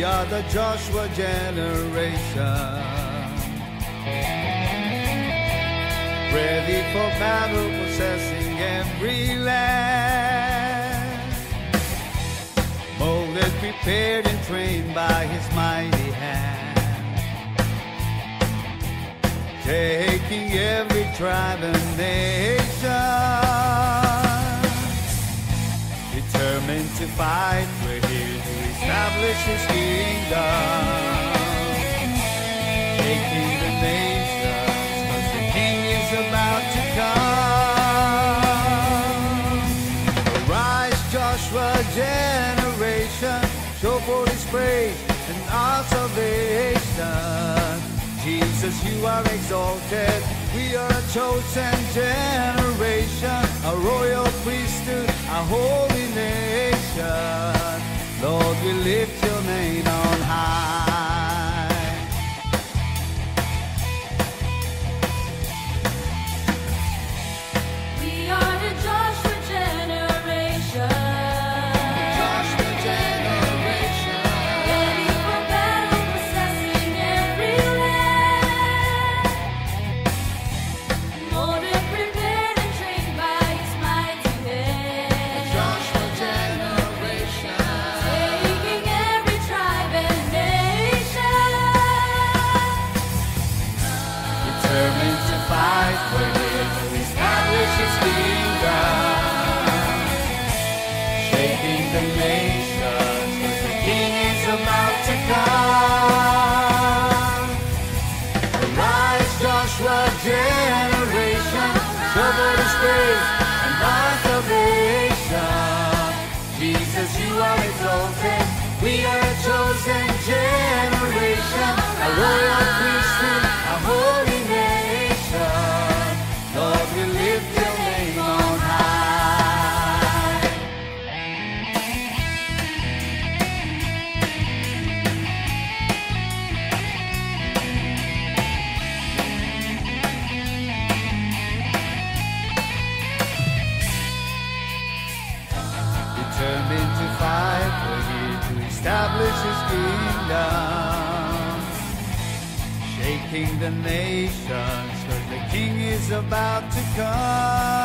are the Joshua generation, ready for battle, possessing every land, molded, prepared, and trained by his mighty hand, taking every tribe and nation. Determined to fight, we're here to establish his kingdom, taking the nations, 'cause the king is about to come. Arise, Joshua generation, show forth his praise and our salvation. Jesus, you are exalted, we are a chosen generation, a royal priesthood, a holy nation. Lord, we lift your name on high. We are the Joshua generation, Joshua generation, ready for battle, possessing every land, molded, prepared, and trained by his mighty hand, Joshua generation, taking every tribe and nation. determined to fight, we're here to establish his kingdom, shaking the nations, 'cause the king is about to come. Arise, Joshua generation, show forth his praise and our salvation. Jesus, you are exalted, we are a chosen generation, a royal priesthood, a holy nation. Lord, we lift your name on high. Determined to fight, we're here to establish his kingdom, shaking the nations, 'cause the king is about to come.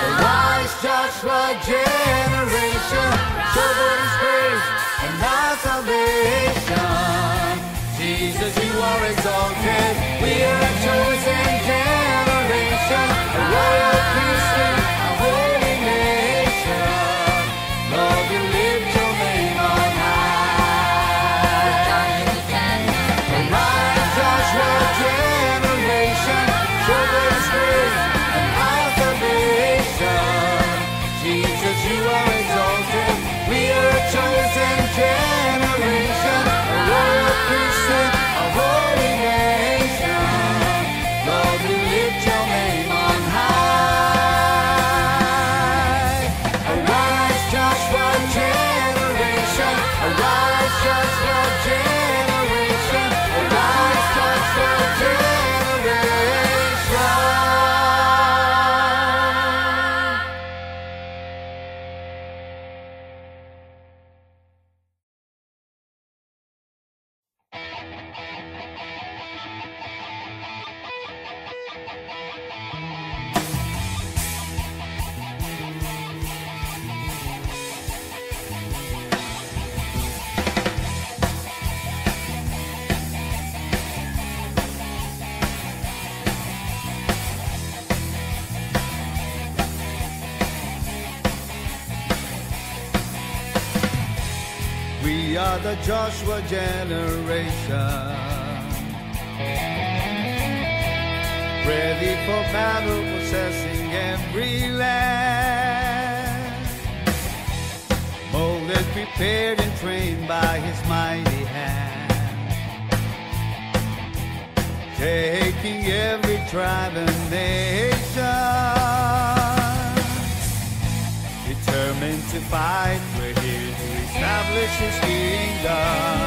Arise, Joshua generation, show forth his praise and our salvation. Jesus, you are exalted, we are a chosen generation, a royal priesthood, a holy nation. Lord, we lift your name on high. Arise, Joshua generation, show forth his praise and our salvation. Jesus, you are exalted, we are a chosen generation, a royal priesthood, a holy nation. Lord, we lift your name on high. Arise, Joshua generation, arise, Joshua generation, arise, Joshua generation. We are the Joshua generation, ready for battle, possessing every land, molded, prepared, and trained by his mighty hand, taking every tribe and nation, determined to fight, we're here to establish his kingdom,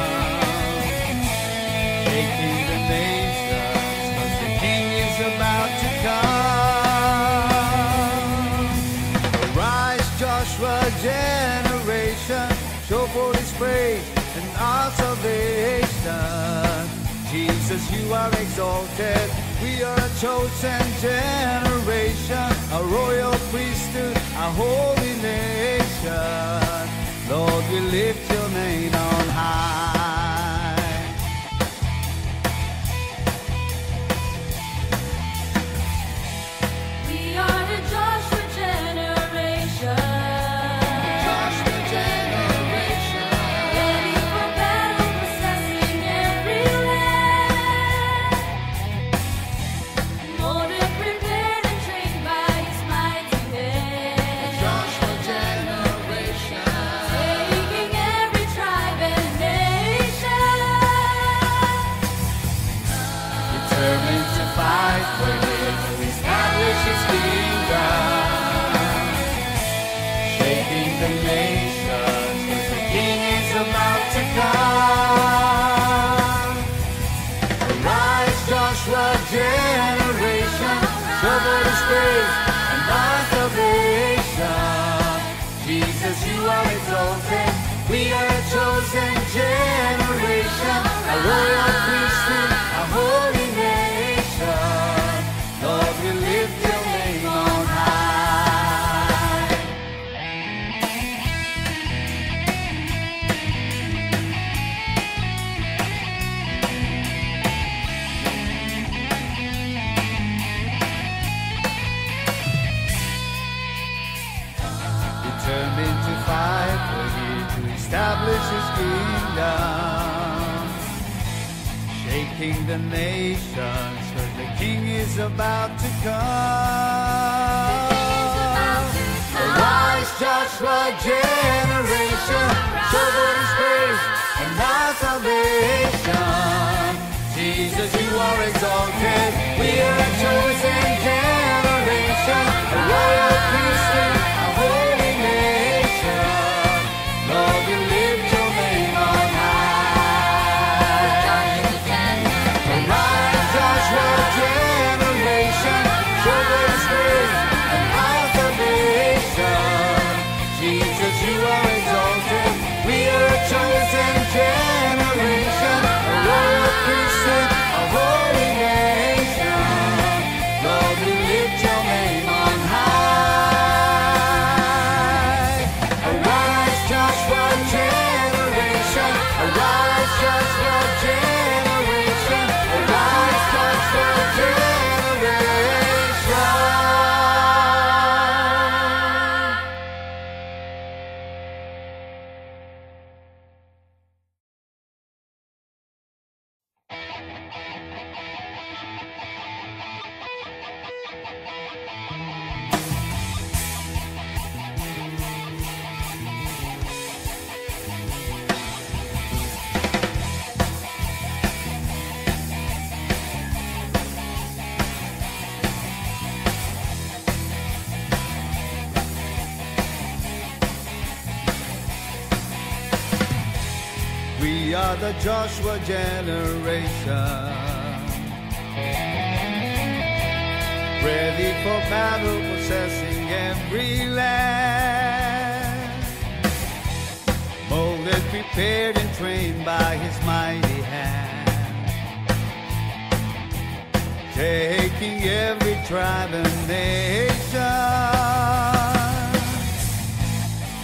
taking the nations, 'cause the king is about to come. Arise, Joshua generation, show forth his Jesus, you are exalted. We are a chosen generation, a royal priesthood, a holy nation. Lord, we lift your name on high. We are the Joshua generation. Joshua generation. Ready for battle, possessing every land. Molded, prepared, and trained by His mighty hand. Joshua generation. Taking every tribe and nation. Determined to fight for Him, to establish His kingdom. Shaking the nations, 'cause the King is about to come. Arise, Joshua generation, show forth His grace and our salvation. Jesus, you are exalted. We are a chosen generation, a royal priesthood, a holy nation. Lord, we lift your name on high. Determined to fight for Him, to establish His kingdom. Shaking the nations, 'cause the King is about to come. Arise, Joshua generation, show forth His grace and our salvation. Jesus, you are exalted. We are a chosen generation, a royal priesthood, a holy nation. Lord, we lift your name on high. Arise, Joshua generation, show forth His grace and our salvation. Jesus, you are exalted. We are a chosen generation, a royal priesthood, a holy nation. Lord, we lift your name on high. Arise, Joshua generation. Arise, Joshua generation. Arise, Joshua generation. We are the Joshua generation, ready for battle, possessing every land. Molded, prepared, and trained by His mighty hand. Taking every tribe and nation.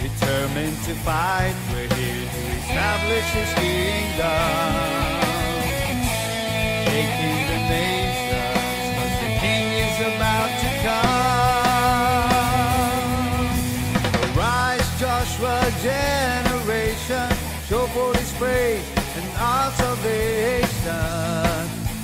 Determined to fight, we're here to establish His kingdom. Taking the nations, 'cause the King is about to come. Arise, Joshua generation, show forth His praise and our salvation.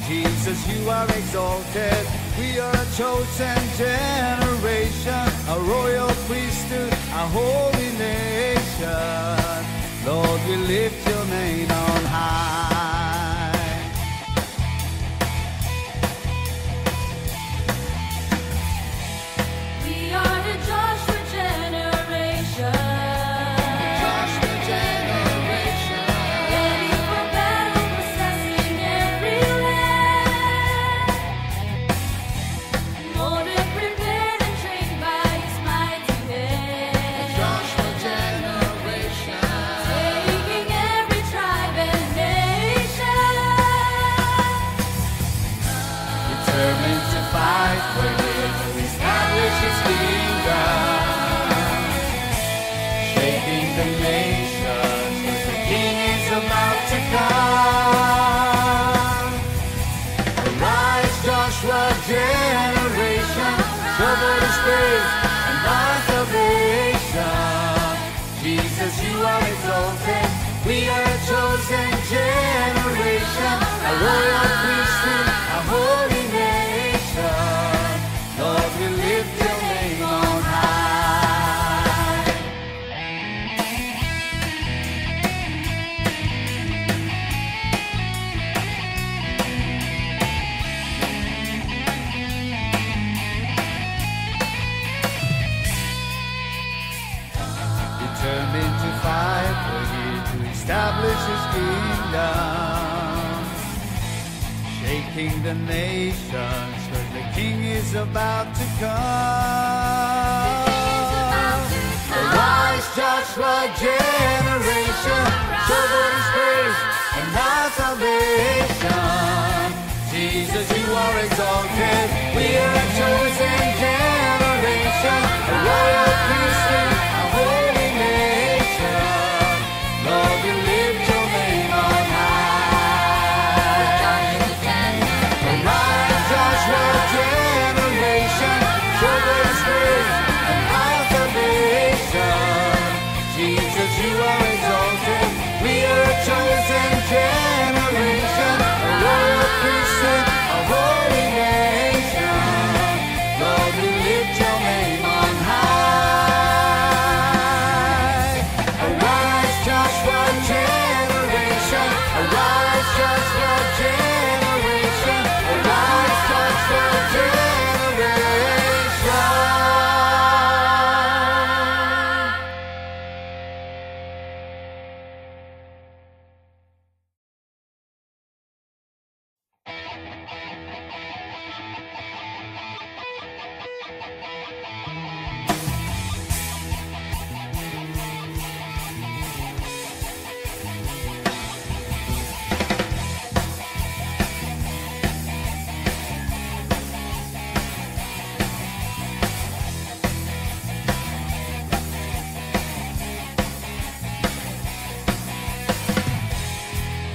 Jesus, you are exalted. We are a chosen generation, a royal priesthood, a holy nation. Lord, we lift your name on high. We are the Joshua generation. Joshua generation. Ready for battle, possessing every land. Molded, prepared, and trained by His mighty hand. Joshua generation. Taking kingdom, shaking the nations, 'cause the King is about to come. Arise, Joshua generation, show forth His praise and our salvation. Jesus, you are exalted. We are a chosen generation, a royal priesthood, a holy nation. Lord, we lift your name on high. Arise, Joshua generation, show forth His praise and our salvation. Jesus, you are exalted. We are a chosen generation, a royal priesthood, a holy nation. Lord, we lift your name on high. Arise, Joshua generation. Arise, Joshua generation. Arise, Joshua generation.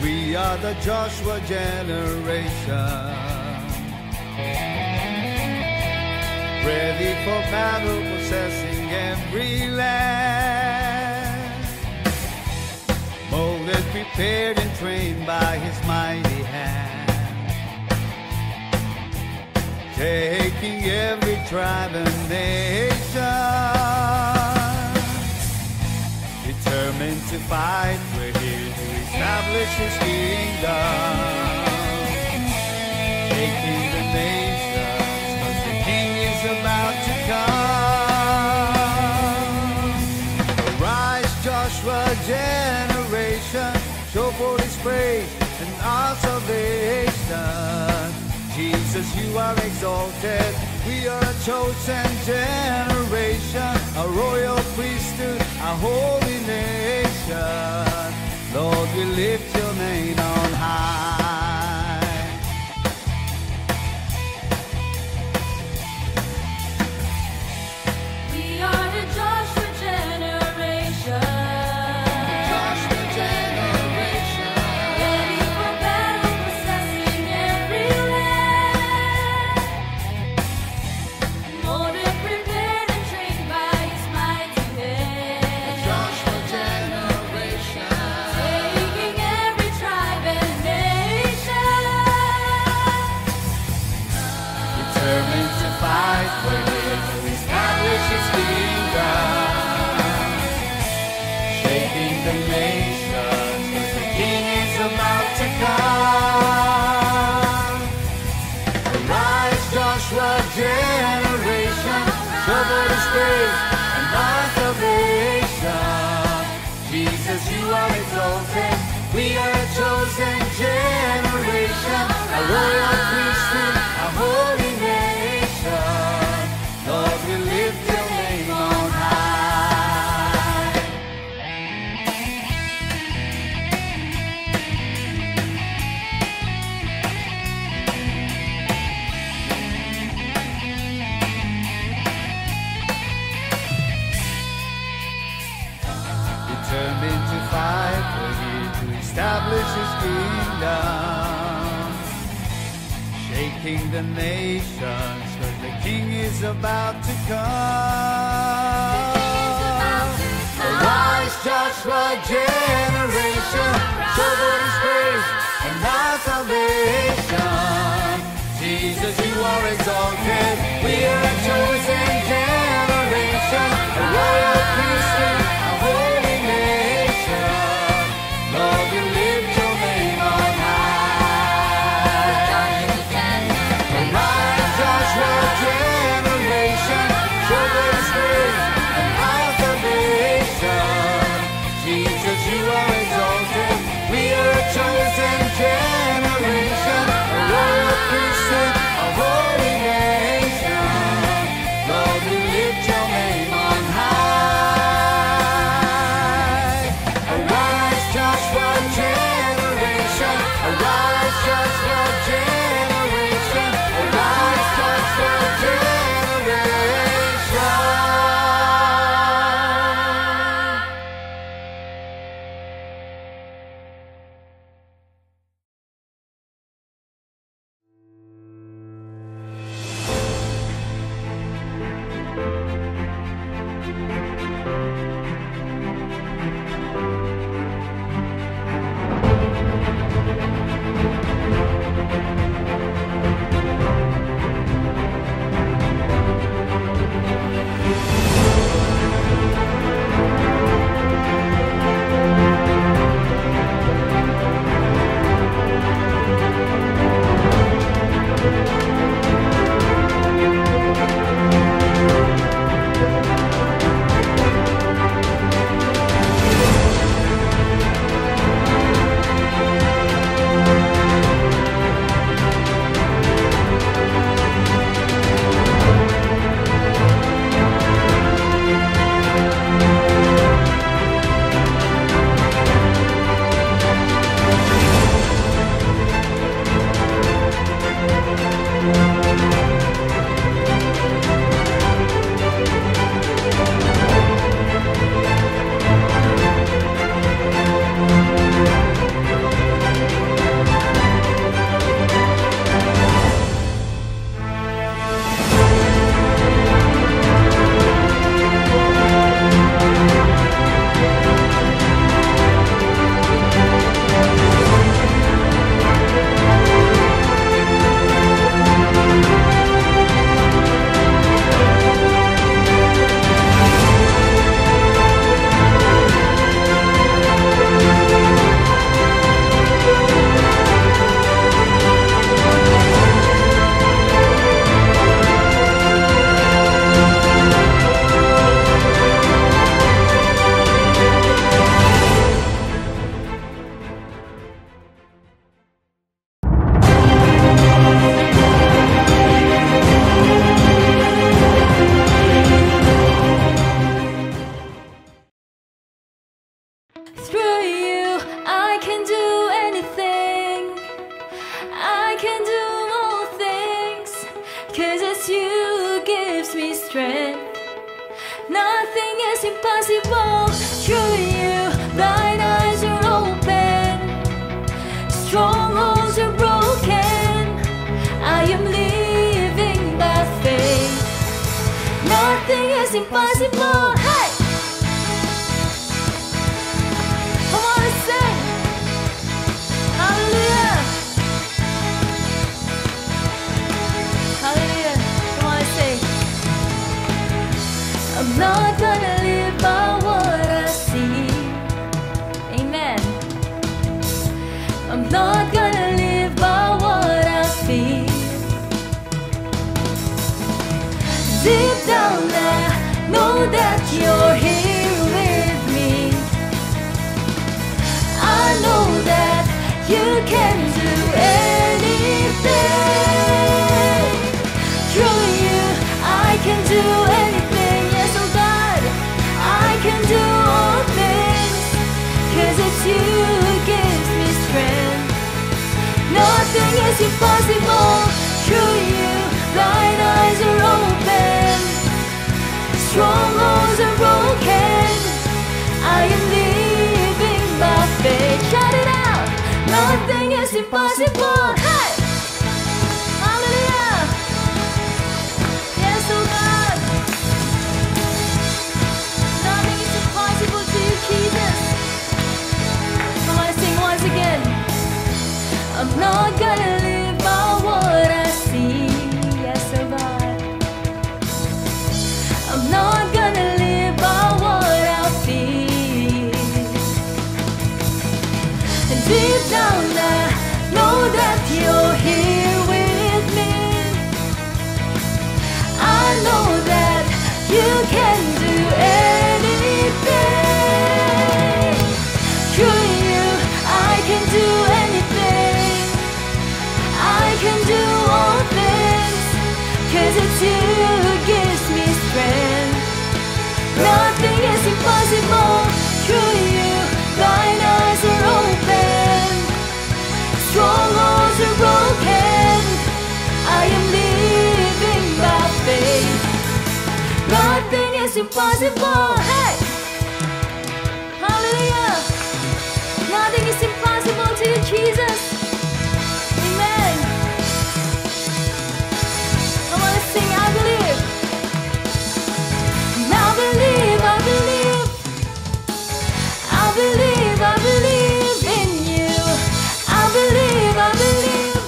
We are the Joshua generation, ready for battle, possessing every land. Molded, prepared, and trained by His mighty hand, taking every tribe and nation. Determined to fight, we're here to establish His kingdom, taking the nations, 'cause the King is about to come. Arise, Joshua generation, show forth His praise and our salvation. Jesus, you are exalted. We are a chosen generation, a royal priesthood, a holy nation. Lord, we lift your name on high. We are the Joshua generation. Joshua generation, Ready for battle, possessing every land. Molded, prepared, and trained by His mighty hand. Joshua generation, Taking every tribe and nation. determined to fight, we're here to establish His kingdom, shaking the nations, 'cause the King is about to come. Arise, Joshua generation, show forth His praise and our salvation. Jesus, you are exalted. We are a chosen generation, a royal priesthood, a holy nation. Lord, we lift your name on high. Determined to fight, we're here to establish His kingdom, shaking the nations, 'cause the King is about to come. Arise, Joshua generation, show forth His praise and our salvation. Jesus, you are exalted. We are a chosen generation, a royal priesthood, a holy nation. Lord, we lift your name on high. Arise, Joshua generation, show forth His praise and our salvation. Jesus, you are exalted. We are a chosen Nothing is impossible through you. Blind eyes are open, strongholds are broken. I am living by faith. Nothing is impossible. Hey! Come on and sing. Hallelujah. Hallelujah. Come on and sing. I'm not gonna live by what I see. Amen. I'm not gonna live by what I feel. Deep down I know that you're here with me. I know that you can do anything. Through you I can do anything. Yes, oh God, I can do all things. 'Cause it's you who gives me strength. Nothing is impossible through you. Blind eyes are open, strongholds are broken. I am living by faith. Shout it out. Nothing is impossible. Hey! Hallelujah. Yes, oh God. Nothing is impossible to you, Jesus. Come on, sing once again. I'm not gonna live by what I see. Yes, oh God. I'm not gonna live by what I feel. And deep down I know that you're here with me. I know that you can do anything. Through you I can do anything. I can do all things. 'Cause it's you who gives me strength. Nothing is impossible through you. Blind eyes are open, strongholds are broken. I am living by faith. Nothing is impossible. Hey! Hallelujah. Nothing is impossible to you, Jesus. Amen. Come on, sing, I believe. I believe, I believe. I believe, I believe in you. I believe, I believe.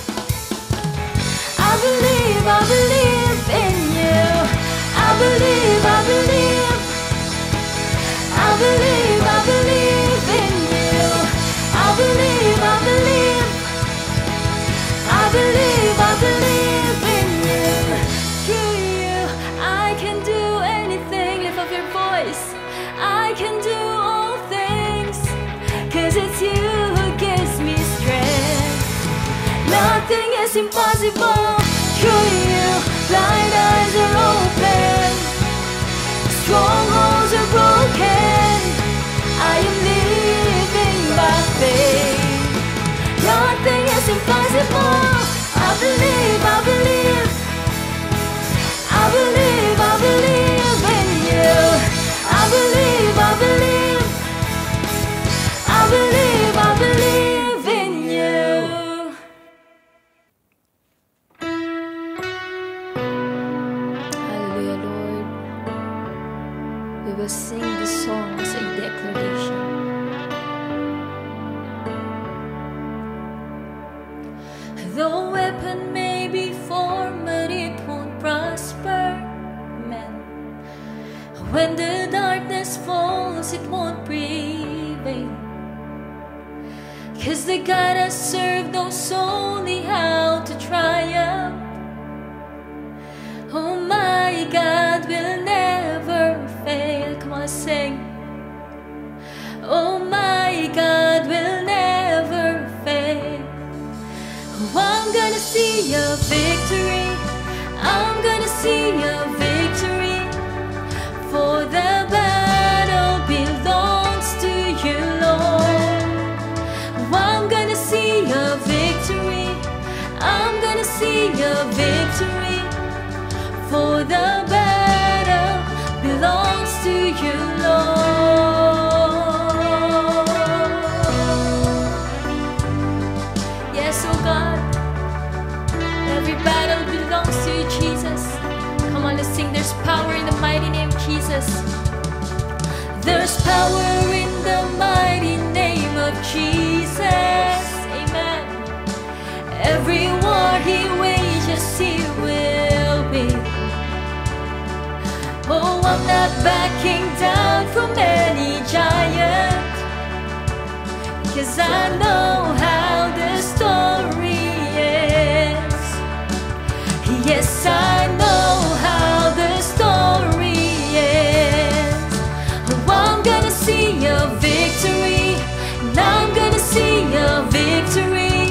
I believe, I believe in you. I believe, I believe. I believe, I believe in you. I believe, I believe. I believe, I believe in you. Through you I can do anything. Lift up your voice. I can do all things. 'Cause it's you who gives me strength. Nothing is impossible through you. Blind eyes are open, strongholds are broken. I am living by faith. Nothing is impossible. I believe, I believe. I believe, I believe in you. I believe, I believe. I believe, I believe in you. Hallelujah, Lord. We will sing this song as a declaration. The weapon may be formed, but it won't prosper. Amen. When the darkness falls, it won't prevail. 'Cause the God I serve knows only how to triumph. Oh, my God will never fail. Come on, sing. Oh, my God will never fail. Oh, I'm gonna see a victory. I'm gonna see a victory. For the battle belongs to you, Lord. Oh, I'm gonna see a victory. I'm gonna see a victory. For the battle belongs to to you, Lord. Yes, oh God, every battle belongs to you, Jesus. Come on, let's sing. There's power in the mighty name of Jesus. There's power in the mighty name of Jesus. Amen. Every war he wages, he will win. Oh, I'm not backing down from any giant, 'cause I know how the story ends. Yes, I know how the story ends. Oh, I'm gonna see a victory, and I'm gonna see a victory.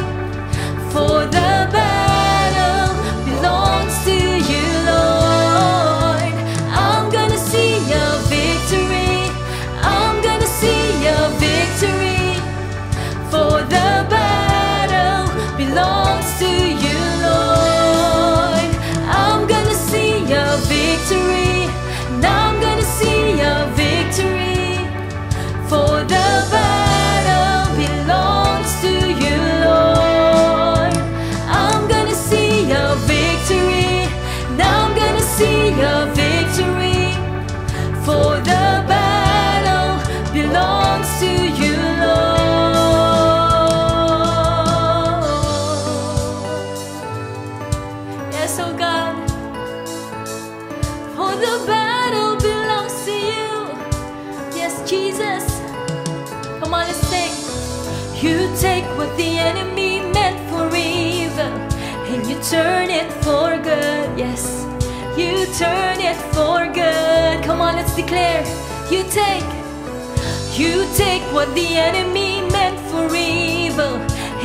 For the battle belongs to you, Lord. I'm gonna see a victory. I'm gonna see a victory. For the battle belongs to you, Lord. I'm gonna see a victory. And I'm gonna see a victory. For the battle belongs to you, Lord. I'm gonna see a victory. And I'm gonna see a victory. For the battle belongs to you, Lord. Yes, oh God. For the battle belongs to you. Yes, Jesus. Come on, let's sing. You take what the enemy meant for evil, and you turn it for good. Yes, you turn it for good. Come on, let's declare. You take what the enemy meant for evil,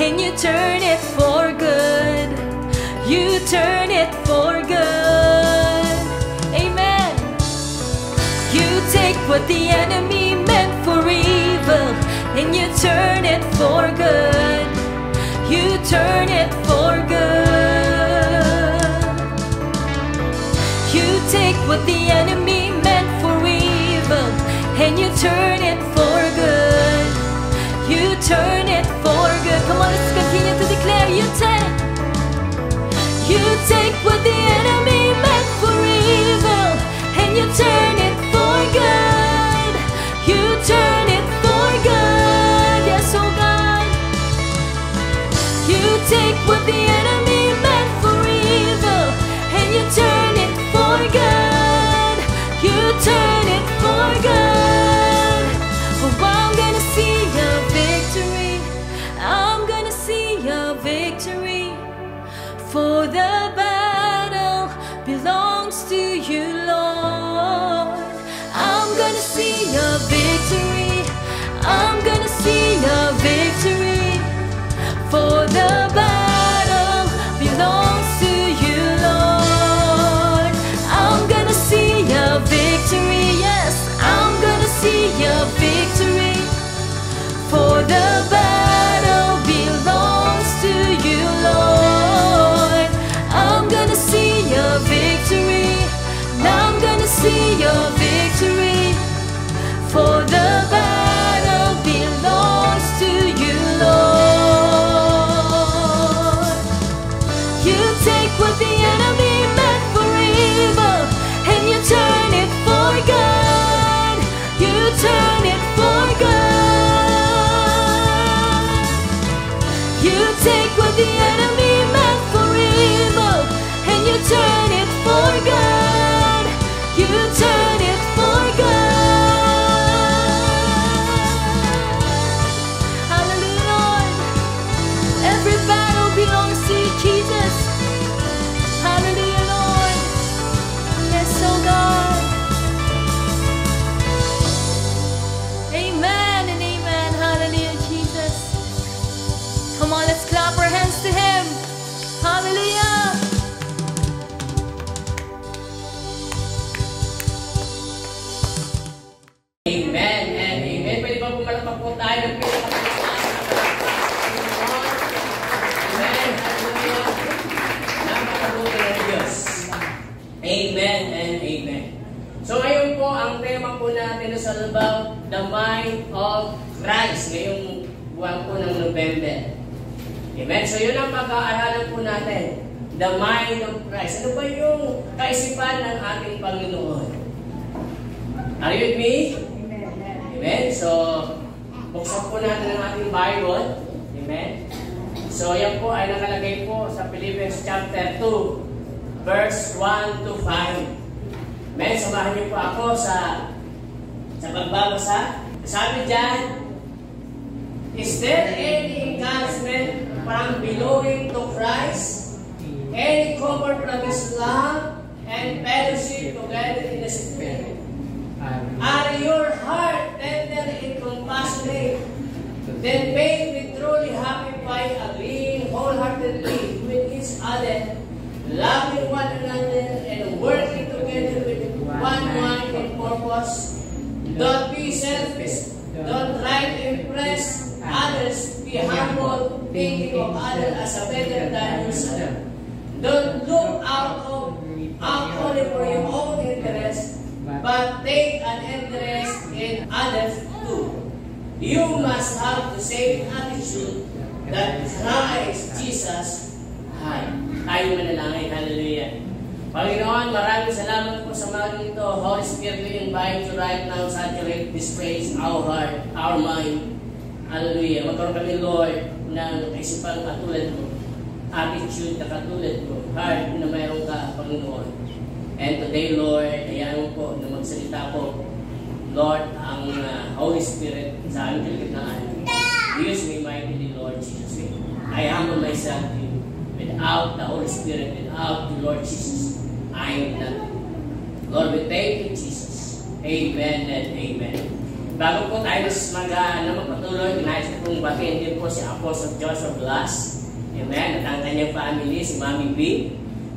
and you turn it for good. You turn it for good. Amen. You take what the enemy meant for evil, and you turn it for good. You turn it for good. You take what the enemy meant for evil, and you turn it for good. You turn it for good. Come on, let's continue to declare. You take what the enemy meant for evil, and you turn it for good. You turn it for good. Yes, oh God. You take what the enemy meant for evil, and you turn it for good. You turn it for good. Oh, I'm gonna see a victory. I'm gonna see a victory. For the battle belongs to you, Lord. I'm gonna see a victory. I'm gonna see a victory. For the battle belongs to you, Lord. I'm gonna see a victory. Yes, I'm gonna see a victory. For the battle belongs to you, Lord. I'm gonna see a victory. And I'm gonna see a victory. For the battle belongs to you, Lord. You take what the enemy meant for evil, and you turn it for good. You turn it for good. You take what the enemy meant for evil, and you turn it for good. You turn it for good. Hallelujah, Lord. Every battle belongs to you, Jesus. Hallelujah, Lord. Yes, oh God. Amen and amen. Hallelujah, Jesus. Come on, let's clap our hands to Him. Hallelujah. Amen? So yun ang pag-aaralan po natin. The mind of Christ. Ano ba yung kaisipan ng ating Panginoon? Are you with me? Amen? So, buksan po natin ang ating Bible. Amen? So, yan po ay nakalagay po sa Philippians chapter 2, verse 1 to 5. Amen? Samahan niyo po ako sa pagbabasa. Sabi dyan, is there any encouragement from belonging to Christ? Any comfort from His love and fellowship together in the Spirit? Are your heart tender and compassionate? Then faith will truly happy by agreeing wholeheartedly with each other, loving one another, and working together with one mind and purpose. Don't be selfish. Don't try to impress others. Be humble, thinking of others as a better than yourself. Don't look out only for your own interest, but take an interest in others too. You must have the same attitude that Christ Jesus had. Tayo manalangin. Hallelujah. Panginoon, maraming salamat po sa mga ito. Holy Spirit, we invite you right now, saturate this place, our heart, our mind. Hallelujah. Magkaroon kami, Lord, ng kaisipan katulad mo. Attitude na katulad mo. Heart na mayroon ka, Panginoon. And today, Lord, ayaw mo po na magsalita po, Lord, ang Holy Spirit sa aming kalagitnaan. Use me mightily, Lord Jesus. I humble myself to you. Without the Holy Spirit, without the Lord Jesus, I am nothing. Lord, we thank you, Jesus. Amen and amen. Bago po tayo magpatuloy, nais ko pong batiin din po si Apostle Joshua Blas. Amen. At ang kanyang family, si Mami B,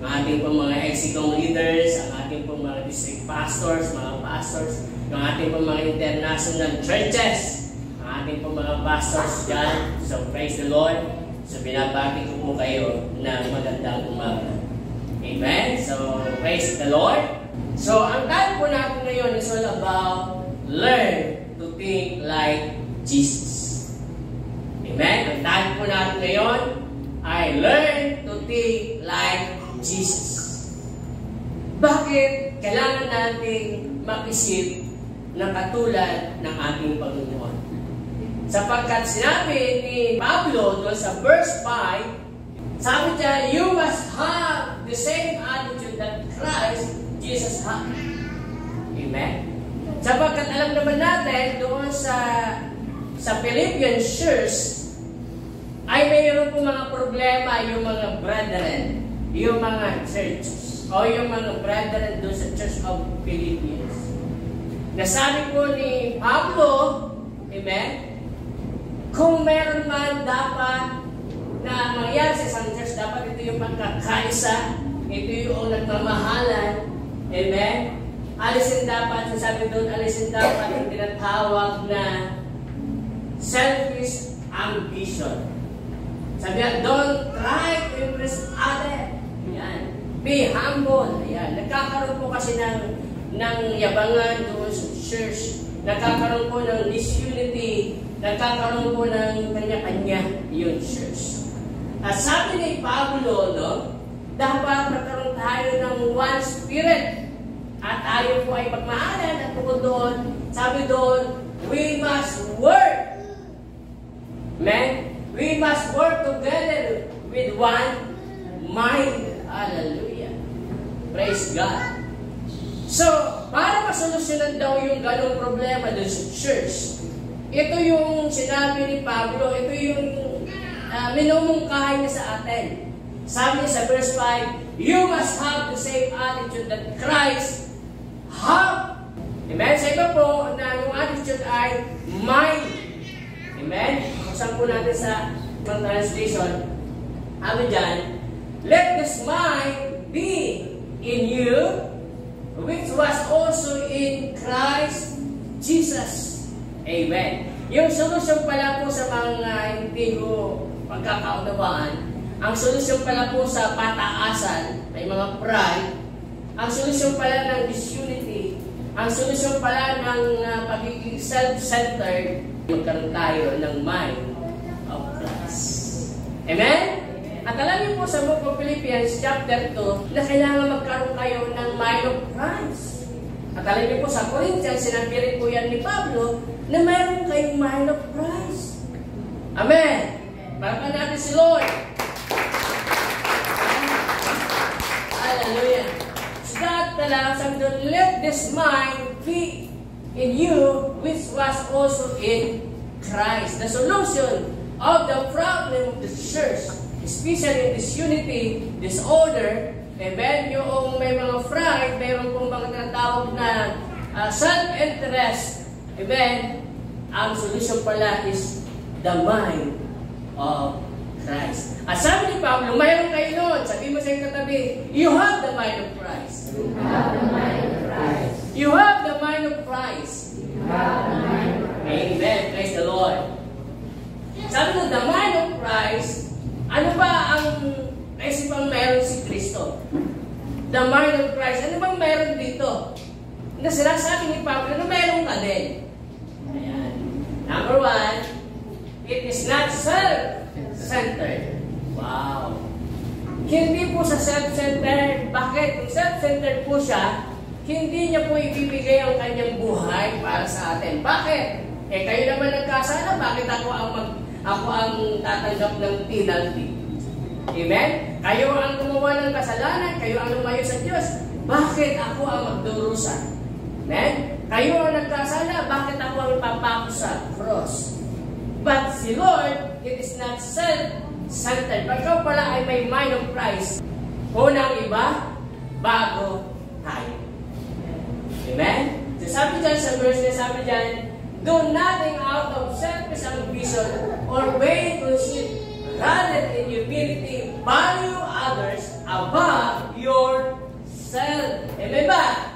ang ating pong mga exicong leaders, ang ating pong mga district pastors, mga pastors, ang ating pong mga international churches, ang ating pong mga pastors dyan. So praise the Lord. So binabati ko po kayo ng magandang umaga. Amen? So praise the Lord. So ang time po natin ngayon is all about learn to think like Jesus. Amen? Ang time po natin ngayon ay learn to think like Jesus. Bakit kailangan nating mag-isip na katulad ng ating Panginoon? Sapagkat sinabi ni Pablo doon sa verse 5, sabi niya, you must have the same attitude that Christ Jesus had. Amen? Sapagkat alam naman natin doon sa Philippian church, ay mayroon po mga problema yung mga brethren, yung mga churches, o yung mga brethren doon sa Church of Philippians. Nasabi po ni Pablo, amen, kung meron man dapat na mangyari sa isang church, dapat ito yung pagkakaisa, ito yung nagmamahalan, amen? Alisin dapat, sasabi doon, alisin dapat yung tinatawag na selfish ambition. Sabi niya, don't try to impress others. Ayan. Be humble. Ayan. Nagkakaroon po kasi ng yabangan doon sa church. Nagkakaroon po ng disunity. Nagkakaroon po ng kanya-kanya yung church. At sabi ni Pablo, no, dapat magkaroon tayo ng one spirit. At tayo po ay pagmahalan. At po doon, sabi doon, we must work. Amen? We must work together with one mind. Hallelujah. Praise God. So, para masolusyonan daw yung ganong problema doon sa church, ito yung sinabi ni Pablo, ito yung minumungkahay niya sa atin. Sabi niya sa verse 5, you must have the same attitude that Christ have. Amen? Sa iba po, na yung attitude ay mind. Amen? Buksan po natin sa translation. Sabi dyan, let this mind be in you, which was also in Christ Jesus. Amen. Yung solusyon pala po sa mga hindi ko pagkakaunawaan, ang solusyon pala po sa pataasan, may mga pride, ang solusyon pala ng disunity, ang solusyon pala ng pagiging self-centered, magkaroon tayo ng mind of Christ. Amen? At alam niyo po sa book of Philippians chapter 2 na kailangan magkaroon kayo ng mind of Christ. At alam niyo po sa Corinthians, sinabi rin po yan ni Pablo na mayroon kayong mind of Christ. Amen? Parapan natin si Lord. Hallelujah. So that sabi doon, let this mind be in you which was also in Christ. The solution of the problem of the church, especially in disunity, disorder, even yung may mga pride, mayroon pong mga tinatawag na self-interest, even ang solution pala is the mind of Christ. At sabi ni Pablo, mayroon kayo noon. Sabi mo sa iyong katabi, you have the mind of Christ. You have the mind of Christ. You have the mind of Christ. You have the mind of Christ. Amen. Praise the Lord. Sabi mo, the mind of Christ, ano ba ang naisipang meron si Kristo? The mind of Christ, ano bang meron dito? Na sinasabi ni Pablo na meron ka din. Ayan. Number one, it is not self-centered. Wow. Hindi po sa self-centered. Bakit? Kung self-centered po siya, hindi niya po ibibigay ang kanyang buhay para sa atin. Bakit? Eh kayo naman nagkasala, bakit ako ang tatanggap ng penalty? Amen? Kayo ang gumawa ng kasalanan, kayo ang lumayo sa Diyos. Bakit ako ang magdurusa? Amen? Kayo ang nagkasala, bakit ako ang papako sa cross? But si Lord, it is not self-centered. Pag ikaw pala ay may mind of Christ, unang iba, bago tayo. Amen? So sabi dyan sa verse na sabi dyan, do nothing out of selfish ambition or vain conceit, rather in humility, value others above yourself. Amen ba?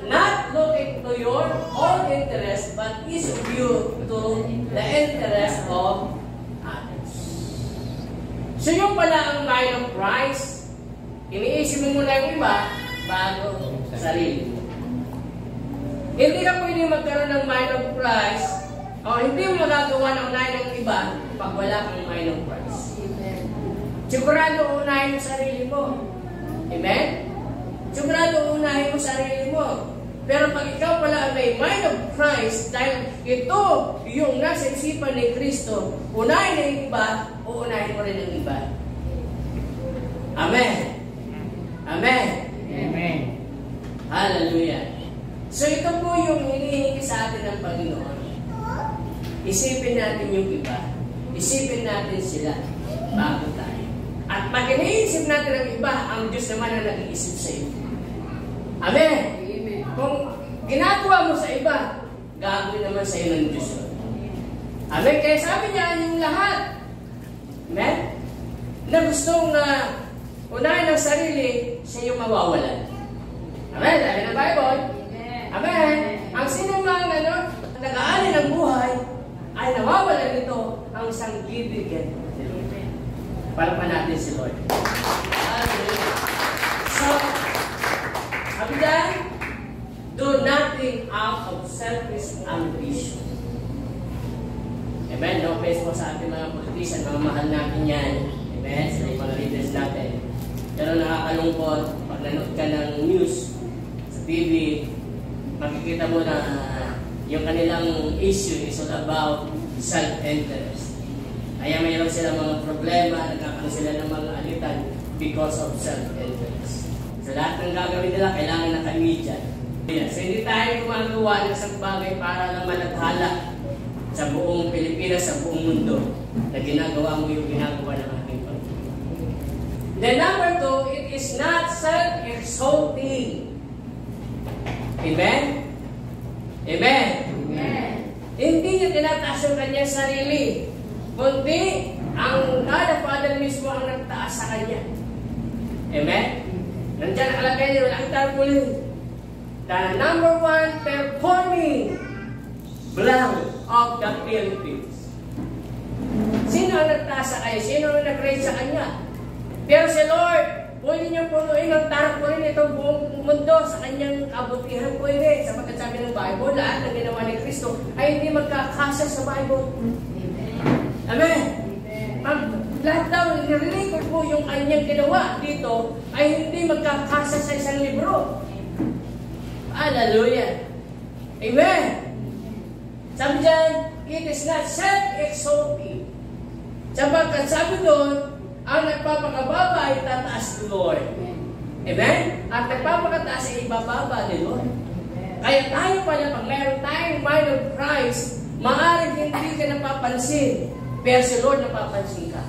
Not looking to your own interest, but each of you to the interest of others. So yung pala ang mind of Christ, iniisip mo muna yung iba bago sarili mo. Hindi ka pwede magkaroon ng mind of Christ o hindi mo magagawa ng unahin ng iba pag wala kang mind of Christ. Sigurado unahin mo sarili mo. Amen? Sigurado unahin mo sarili mo. Pero pag ikaw pala may mind of Christ, dahil ito yung nasa isipan ni Kristo, unahin ng iba, uunahin mo rin ng iba. Amen. Amen. Amen. Hallelujah. So ito po yung hinihingi sa atin ng Panginoon. Isipin natin yung iba. Isipin natin sila bago tayo. At pag iniisip natin ang iba, ang Diyos naman ang nag-iisip sa iyo. Amen. Kung ginagawa mo sa iba, gagawin naman sa iyo ng Diyos. Amen. Kaya sabi niya yung lahat. Amen. Na gustong unahin ng sarili, siya yung mawawalan. Amen. Dahil ng Bible. Amen. Ang sino mang nag-aali ng buhay ay nawawalan nito ang isang bibigyan. Palapan natin si Lord. So, sabi dyan, do nothing out of selfish ambition. Amen. No offense po sa ating mga politician, mga mahal natin yan. Amen. Sa mga leaders natin. Pero nakakalungkot, pag nanood ka ng news sa TV, makikita mo na yung kanilang issue is all about self-interest. Kaya mayroon silang mga problema, nagkakaroon sila ng mga alitan because of self-interest. So lahat ng gagawin nila, kailangan naka-media. So hindi tayo gumagawa ng isang bagay para lang managhala sa buong Pilipinas, sa buong mundo, na ginagawa mo yung ginagawa ng ating Panginoon. Then number 2, it is not self-exalting. Amen? Amen? Amen. Hindi niya tinataas yung kanyang sarili, kundi ang God the Father mismo ang nagtaas sa kanya. Amen? Nandiyan nakalagay niya, walang tarpaulin. The number 1 performing blank of the Philippines. Sino ang nagtaas sa kanya? Sino ang nag-raise sa kanya? Pero si Lord, pwede niyong punuin ang tarpaulin itong buong mundo sa kanyang kabutihan. Pwede. Sapagkat sabi ng Bible, lahat ng ginawa ni Kristo ay hindi magkakasya sa Bible. Amen. lahat daw nire-record mo yung kanyang ginawa dito ay hindi magkakasa sa isang libro. Hallelujah. Amen. Sabi dyan, it is not self-exalting. Sapagkat sabi doon, ang nagpapakababa ay tataas ni Lord. Amen? At nagpapakataas ay ibababa ni Lord. Kaya tayo pala, pag mayroon tayong mind of Christ, maaaring hindi ka napapansin, pero si Lord napapansin ka.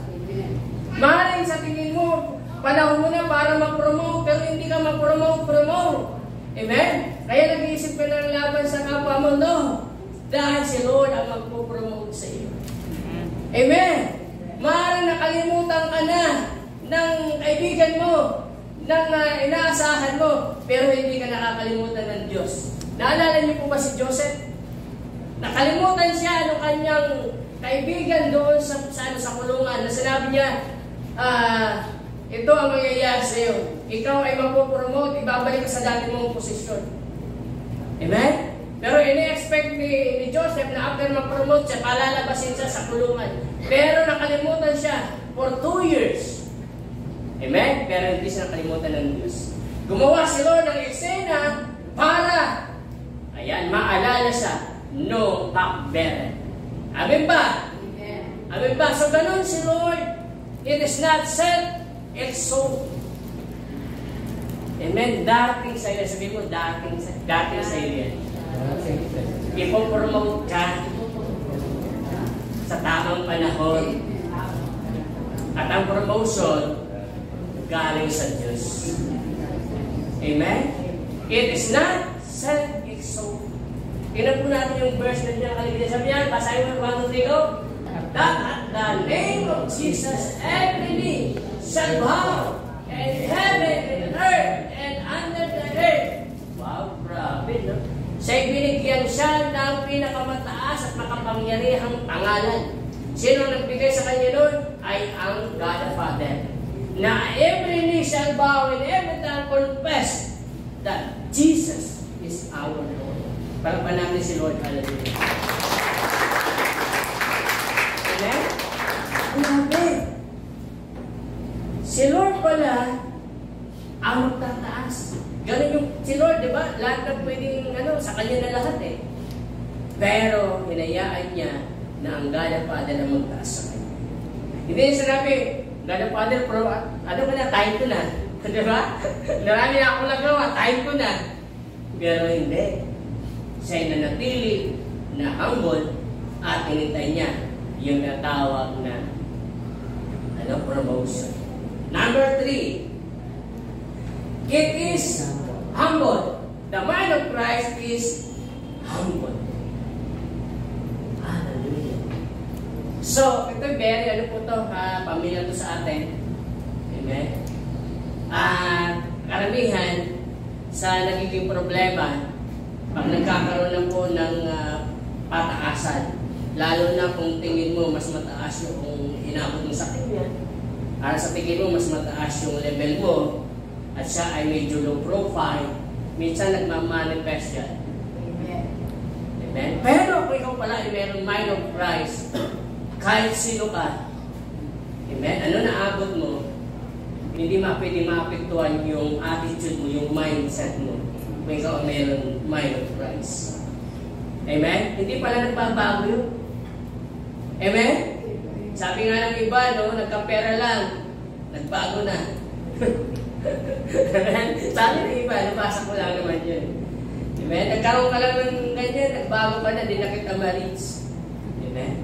Maaaring sa tingin mo, panahon mo na para mag-promote, pero hindi ka mag-promote. Amen? Kaya nag-iisip ka ng laban sa kapwa mo, no? Dahil si Lord ang magpo-promote sa iyo. Amen? Maaaring nakalimutan ka na ng kaibigan mo, ng inaasahan mo, pero hindi ka nakakalimutan ng Diyos. Naalala niyo po ba si Joseph? Nakalimutan siya ng kanyang kaibigan doon sa kulungan na sinabi niya, ito ang mangyayari sa iyo. Ikaw ay mapopromote, ibabalik ka sa dati mong posisyon. Amen? Pero ini-expect ni Joseph na after mag-promote siya, palalabasin siya sa kulungan. Pero nakalimutan siya for 2 years. Amen? Pero hindi siya nakalimutan ng Diyos. Gumawa si Lord ng eksena para, ayan, maalala siya, no backbearer. Amen ba? Amen ba? So ganun si Lord, it is not self-exalting. Amen? Dating sa iyo. Sabi mo, dating sa iyo yan. Ipopromote ka sa tamang panahon. At ang promotion galing sa Diyos. Amen? It is not self-exalting. Tingnan po natin yung verse na pinakaligyan. Sabi niya, basahin mo 1, 2, 3, go. That at the name of Jesus every knee shall bow in heaven and earth and under the earth. Wow, grabe, no? Siya'y binigyan siya ng pinakamataas at makapangyarihang pangalan. Sino nagbigay sa kanya nun? Ay ang God the Father. Na every knee shall bow and every tongue confess that Jesus is our Lord. Pagpan natin si Lord. Hallelujah. Amen? Grabe. Si Lord pala ang magtataas. Ganun yung si Lord, di ba? Lahat na pwedeng, sa kanya na lahat eh. Pero, hinayaan niya na ang God the Father na magtaas sa kanya. Hindi niya sinabi, God the Father, time ko na. Di ba? Marami na akong nagawa, time ko na. Pero hindi. Siya'y nanatili na humble at hinintay niya yung natawag na promotion. Number 3, it is humble. The mind of Christ is humble. Hallelujah. So, ito very, pamilya to sa atin. Amen. Karamihan sa nagiging problema, pag nagkakaroon lang po ng pataasan, lalo na kung tingin mo mas mataas yung inabot mo sa kanya, para sa tingin mo mas mataas yung level mo, at siya ay medyo low profile, minsan nagmamanifest yan. Amen. Amen? Pero kung ikaw pala ay mayroong mind of Christ, kahit sino ka, amen, ano naabot mo, hindi pwede maapektuhan yung attitude mo, yung mindset mo, kung ikaw ay mayroong mind of Christ. Amen? Hindi pala nagbabago yun. Amen? Sabi nga ng iba, nagkapera lang, nagbago na. Sabi ng iba, nabasa ko lang naman yun. Amen? Nagkaroon ka lang ng ganyan, nagbago ka na, di na kita ma-reach. Amen?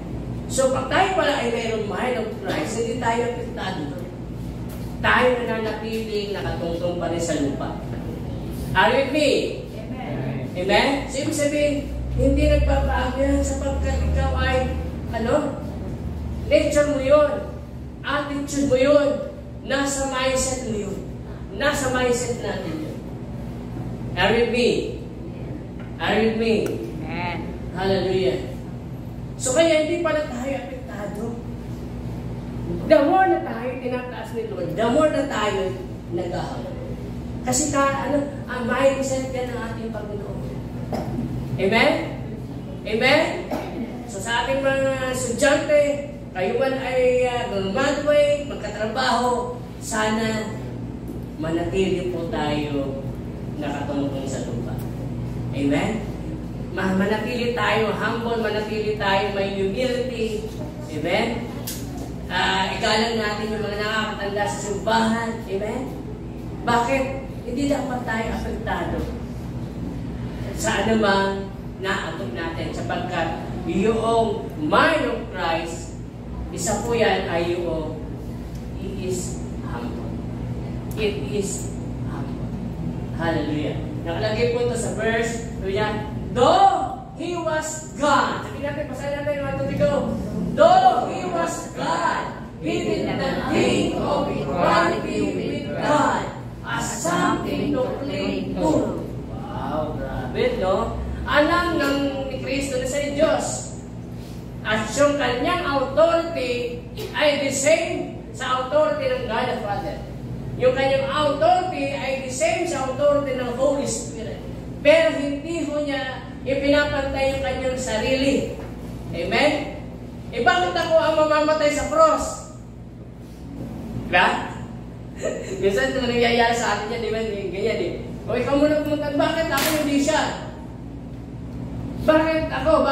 So, pag tayo pala ay mayroong mind of Christ, hindi tayo apektado doon. Tayo nananatiling nakatungtong pa rin sa lupa. Are you with me? Amen? Amen? So, ibig sabihin, hindi nagbabago yan sapagkat ikaw ay, nature mo yun, attitude mo yun, nasa mindset mo yun. Nasa mindset natin yun. Are you with me? Are you with me? Amen. Hallelujah. So kaya hindi pala tayo apektado. The more na tayo tinataas ni Lord, the more na tayo nag-ahal. Kasi ang mindset yan ng ating Panginoon. Amen? Amen? So sa ating mga estudyante, kayo man ay graduate, magkatrabaho, sana manatili po tayo nakatungtong sa lupa. Amen? Manatili tayo humble, manatili tayo may humility. Amen? Igalang natin yung mga nakakatanda sa simbahan. Amen? Bakit? Hindi dapat tayo apektado sa anumang naabot natin sapagkat yung mind of Christ, isa po yan ay yung He is humble. It is humble. Hallelujah. Nakalagay po ito sa verse, though He was God. Sabi natin, pasahin natin yung ato go. Though He was God, He did not think of equality with God as something to cling to. Wow, grabe, no? Alam ng ni Kristo na sa Diyos. At yung kanyang authority ay the same sa authority ng God the Father. Yung kanyang authority ay the same sa authority ng Holy Spirit. Pero hindi ho niya ipinapantay yung kanyang sarili. Amen? Bakit ako ang mamamatay sa cross? Diba? Minsan ito nangyayari sa atin yan, di ba? Ganyan eh. O ikaw muna pumunta, bakit ako hindi siya? Bakit ako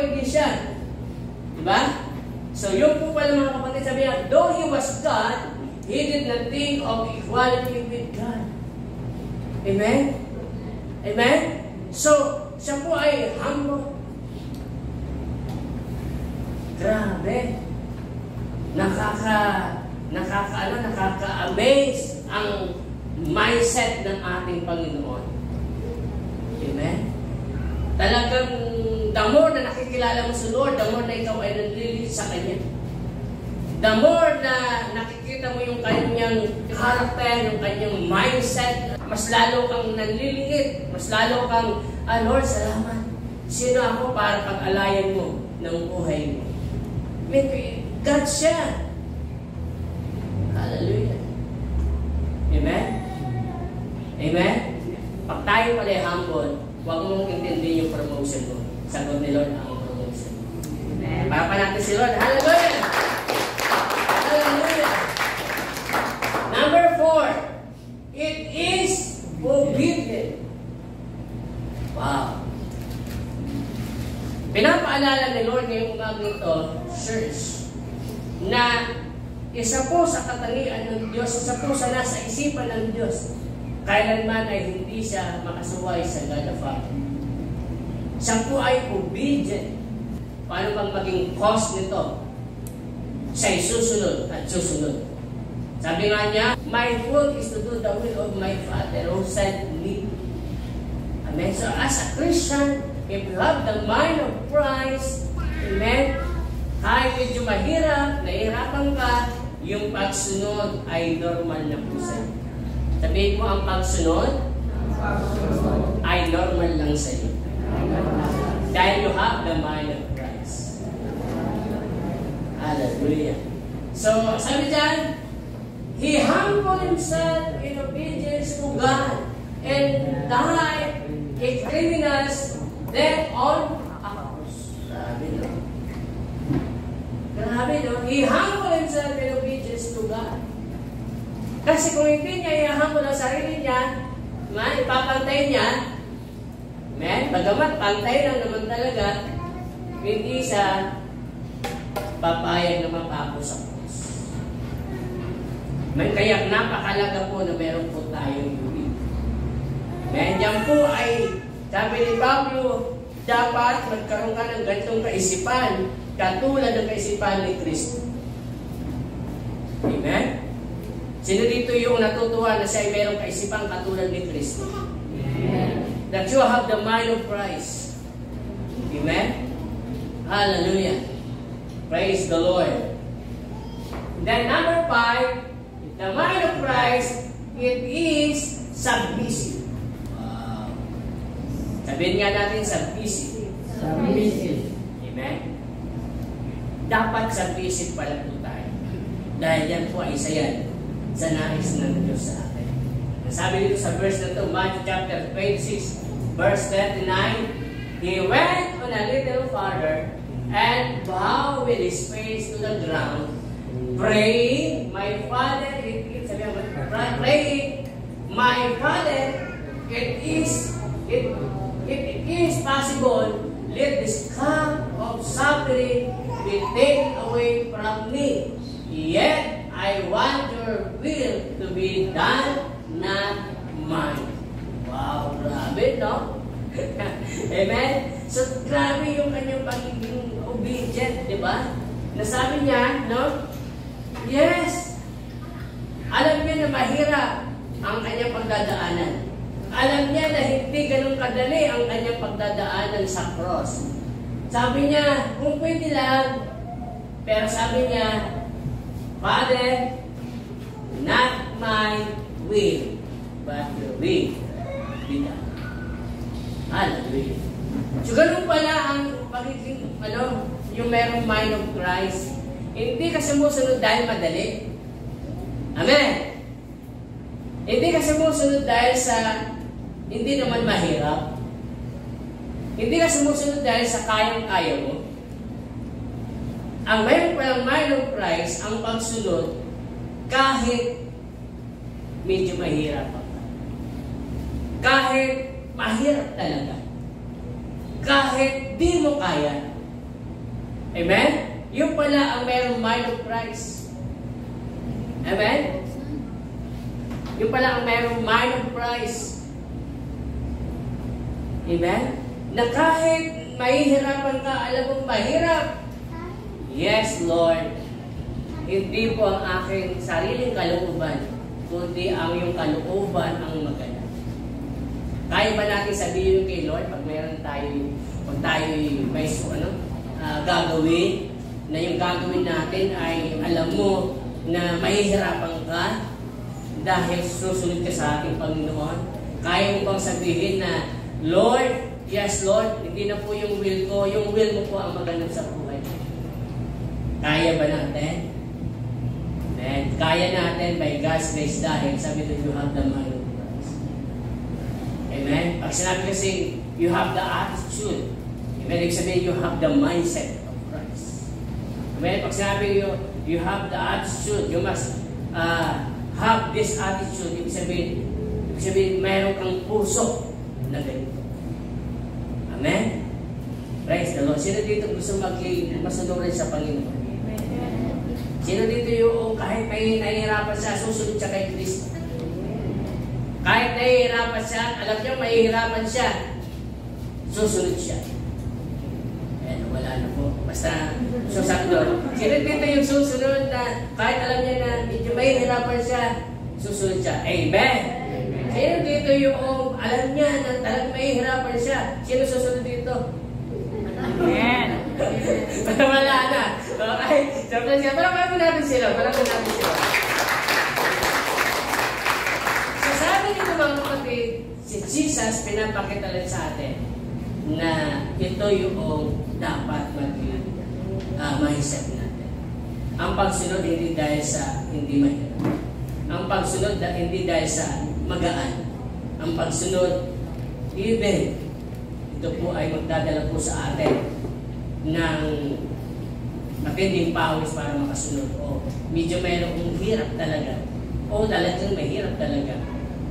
hindi siya? Diba? So yun po pala mga kapatid, sabi niya, though He was God, He did not think of equality with God. Amen? Amen? So, siya po ay humble. Grabe. Nakaka-amaze ang mindset ng ating Panginoon. Amen? Talagang the more na nakikilala mo sa Lord, the more na ikaw ay nanliliit sa Kanya. The more na nakikita mo yung kanyang character, yung kanyang mindset, mas lalo kang nanliliit, mas lalo kang, Lord, salamat. Sino ako para pag-alayan mo ng buhay mo? God siya. Hallelujah. Amen? Amen? Pag tayo pala humble, huwag mong intindihin yung promotion mo. Sagot ni Lord ang promotion. Amen. Para pa natin si Lord. Hallelujah! Hallelujah! Number 4, it is obedient. Wow! Pinapaalala ni Lord ngayong umaga ito, church, na isa po sa katangian ng Diyos, isa po sa nasa isipan ng Diyos, kailanman ay hindi siya makasuway sa God the Father. Siya po ay obedient. Paano bang maging cause nito? Siya'y susunod at susunod. Sabi nga niya, my will is to do the will of my Father who sent me. Amen. So as a Christian, if you have the mind of Christ, amen, kahit medyo mahirap, nahihirapan ka, yung pagsunod ay normal na po sa'yo. Sabihin mo ang pagsunod ay normal lang sa'yo. Dahil you have the mind of Christ. Hallelujah. So, sabi dyan, He humbled Himself in obedience to God and died a criminal's death on a cross. Grabe, no? Grabe, no? He humbled Himself in obedience to God. Kasi kung hindi niya i-humble ang sarili niya, ipapantay niya, bagamat pantay lang naman talaga, hindi siya papayag na mapako sa cross. Kaya napakalaga po na meron po tayong yuri. Diyan po ay, sabi ni Pablo, dapat magkaroon ka ng ganitong kaisipan, katulad ng kaisipan ni Kristo. Amen? Sino dito yung natutuwa na siya ay merong kaisipan katulad ni Kristo? Amen. That you have the mind of Christ. Amen? Hallelujah. Praise the Lord. Then number 5, the mind of Christ, it is submissive. Wow. Sabihin nga natin submissive. Submissive. Amen? Dapat submissive pala po tayo. Dahil yan po ay isa yan sa nais ng Diyos sa atin. Sabi dito sa verse na ito, Matthew chapter 26, verse 39, He went on a little farther, and bow with his face to the ground, praying, my Father, if it is possible, let this cup of suffering be taken away from me. Yet I want your will to be done, not mine. Wow, grabe, no? Amen? So, grabe yung kanyang pagiging obedient, di ba? Nasabi niya, no? Yes! Alam niya na mahirap ang kanyang pagdadaanan. Alam niya na hindi ganun kadali ang kanyang pagdadaanan sa cross. Sabi niya, kung pwede lang, pero sabi niya, Father, not my will, but your will be done. Hallelujah. So, ganun pala ang pagiging, yung merong mind of Christ. Hindi ka sumusunod dahil madali. Amen. Hindi ka sumusunod dahil sa hindi naman mahirap. Hindi ka sumusunod dahil sa kayang-kaya mo. Ang mayroon palang mind of Christ, ang pagsunod, kahit medyo mahirap pa. Kahit mahirap talaga. Kahit di mo kaya. Amen? Yung pala ang mayroong mind of Christ. Amen? Yung pala ang mayroong mind of Christ. Amen? Na kahit mahihirapan ka, alam mong mahirap. Yes, Lord. Hindi po ang aking sariling kalooban, kundi ang iyong kalooban ang magana. Kaya ba natin sabihin kay Lord, pag mayroon tayo, pag tayo may gagawin, na yung gagawin natin ay alam mo na mahihirapan ka dahil susunod ka sa ating Panginoon. Kaya mo bang sabihin na, Lord, yes Lord, hindi na po yung will ko, yung will mo po ang maganap sa buhay. Kaya ba natin? Amen. Kaya natin by God's grace dahil sabi doon, you have the mind of Christ. Amen. Pag sinabi kasi, you have the attitude. Amen. Ibig sabihin, you have the mindset of Christ. Amen. Pag sinabi you have the attitude, you must have this attitude. Ibig sabihin, mayroon kang puso na ganito. Amen? Praise the Lord. Sino dito gusto masunurin sa Panginoon? Sino dito yung kahit may nahihirapan siya, susunod siya kay Kristo? Kahit nahihirapan siya, alam niyo, mahihirapan siya, susunod siya. Ayan, wala na po. Basta, so sabi doon, sino dito yung susunod na kahit alam niya na medyo mahihirapan siya, susunod siya. Amen? Sino dito yung alam niya na talagang mahihirapan siya? Sino susunod dito? Amen. Wala na. Okay. So, parang natin sila. So, sabi nito mga kapatid, si Jesus pinapakita rin sa atin na ito yung dapat maging mindset natin. Ang pagsunod hindi dahil sa hindi mahirap. Ang pagsunod hindi dahil sa magaan. Ang pagsunod, even, ito po ay magdadala po sa atin ng matinding pawis para makasunod. O medyo mayroong hirap talaga. O talagang mahirap talaga.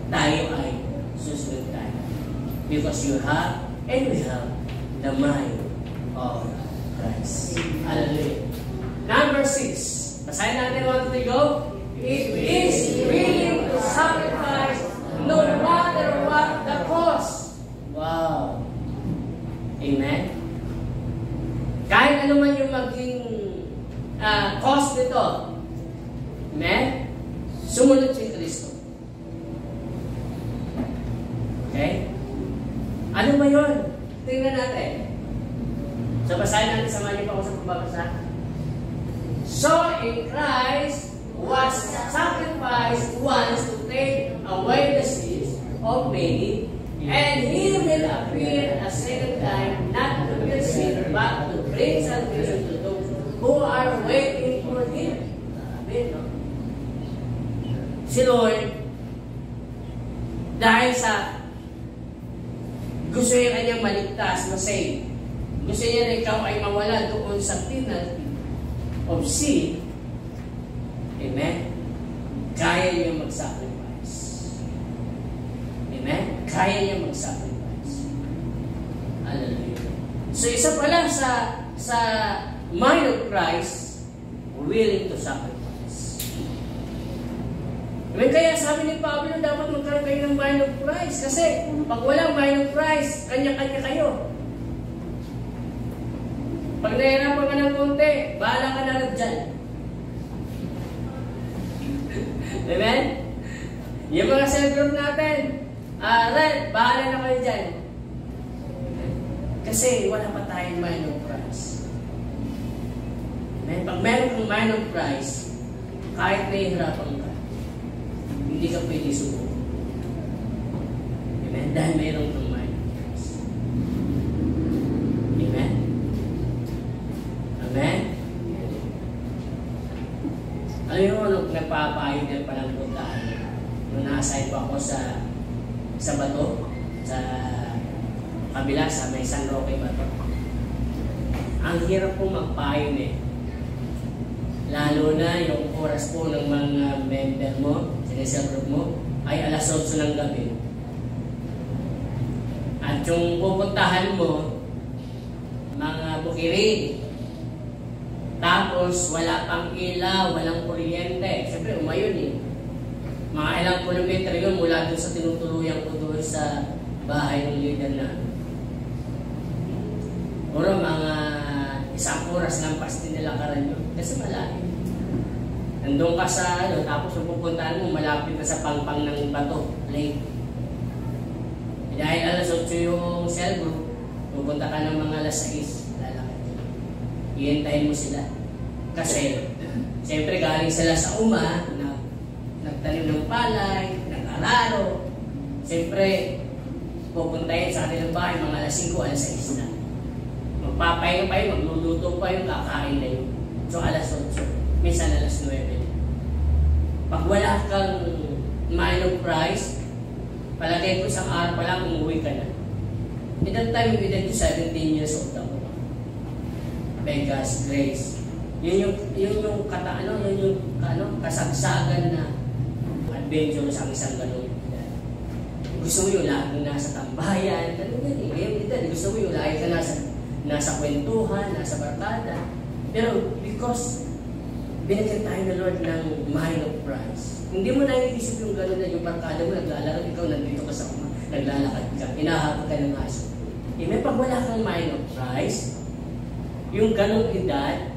Tayo ay susunod tayo. Because you have, and we have, the mind of Christ. Hallelujah. Number 6. Basahin natin 1 to go. It is willing to sacrifice no matter what the cost. Wow. Amen? Kahit ano man yung maging cost nito. Amen? Sumunod si Kristo. Okay? Ano ba yun? Tingnan natin. So, basahin natin, samahan niyo pa ako sa pagbabasa. So, in Christ was sacrificed once to take away the sins of many, and He will appear a second time, not to be sin, but to bring salvation to those who are waiting for Him. Amen, no? Si Lord, dahil sa gusto niya kanyang maligtas, masave, gusto niya na ikaw ay mawala doon sa penalty of sin, amen, kaya niya mag-sacrifice. Amen? Kaya niya mag-sacrifice. Hallelujah. So isa pala sa mind of Christ, willing to sacrifice. Amen? Kaya sabi ni Pablo, dapat magkaroon kayo ng mind of Christ. Kasi pag walang mind of Christ, kanya-kanya kayo. Pag nahirapan ka ng konti, bahala ka na rin dyan. Amen? Yung mga cell group natin, Red, bahala na kayo dyan. Kasi wala pa tayong mind of Christ. Amen? Pag meron kang mind of Christ, kahit nahihirapan ka, hindi ka pwede suko. Amen? Dahil meron kang mind of Christ. Amen? Amen? Alam mo, nung nagpapayo din palang puntaan, nung na-assign pa ako sa bato, sa kabila, sa may San Roque Bato. Ang hirap po magpayo eh. Lalo na yung oras po ng mga member mo, sinesel group mo, ay alas 8 ng gabi. At yung pupuntahan mo, mga bukirin, tapos wala pang ilaw, walang kuryente. Siyempre, umayon eh. Mga ilang kilometro yun mula doon sa tinutuluyan ko doon sa bahay ng leader na. Puro mga isang oras lang pas nilakaran yun. Kasi malayo. Nandun ka sa tapos yung pupuntahan mo, malapit na sa pangpang ng bato, lake. Dahil alas 8 yung cell group, pupunta ka ng mga alas 6, lalakad. Ihintayin mo sila. Kasi, siyempre galing sila sa nagtanim ng palay, nag-araro. Siyempre, pupuntahin sa kanilang bahay mga alas 5, alas 6 na. Magpapahinga pa yun, magluluto pa yun, kakain na yun. So alas 8, minsan alas 9. Pag wala kang mind of Christ, palagay ko isang araw pa lang, umuwi ka na. At that time, we did 17 years old ako. By God's grace. Yun yung kasagsagan na adventure sa isang ganun. Gusto mo yung laging nasa tambayan, gusto mo yung laging ka nasa kwentuhan, nasa barkada. Pero because binigyan tayo ng Lord ng mind of Christ, hindi mo naiisip yung gano'n na yung barkada mo, naglalaro, ikaw nandito ka sa naglalakad ka, hinahabol ka ng aso. May pag wala kang mind of Christ, yung ganong edad,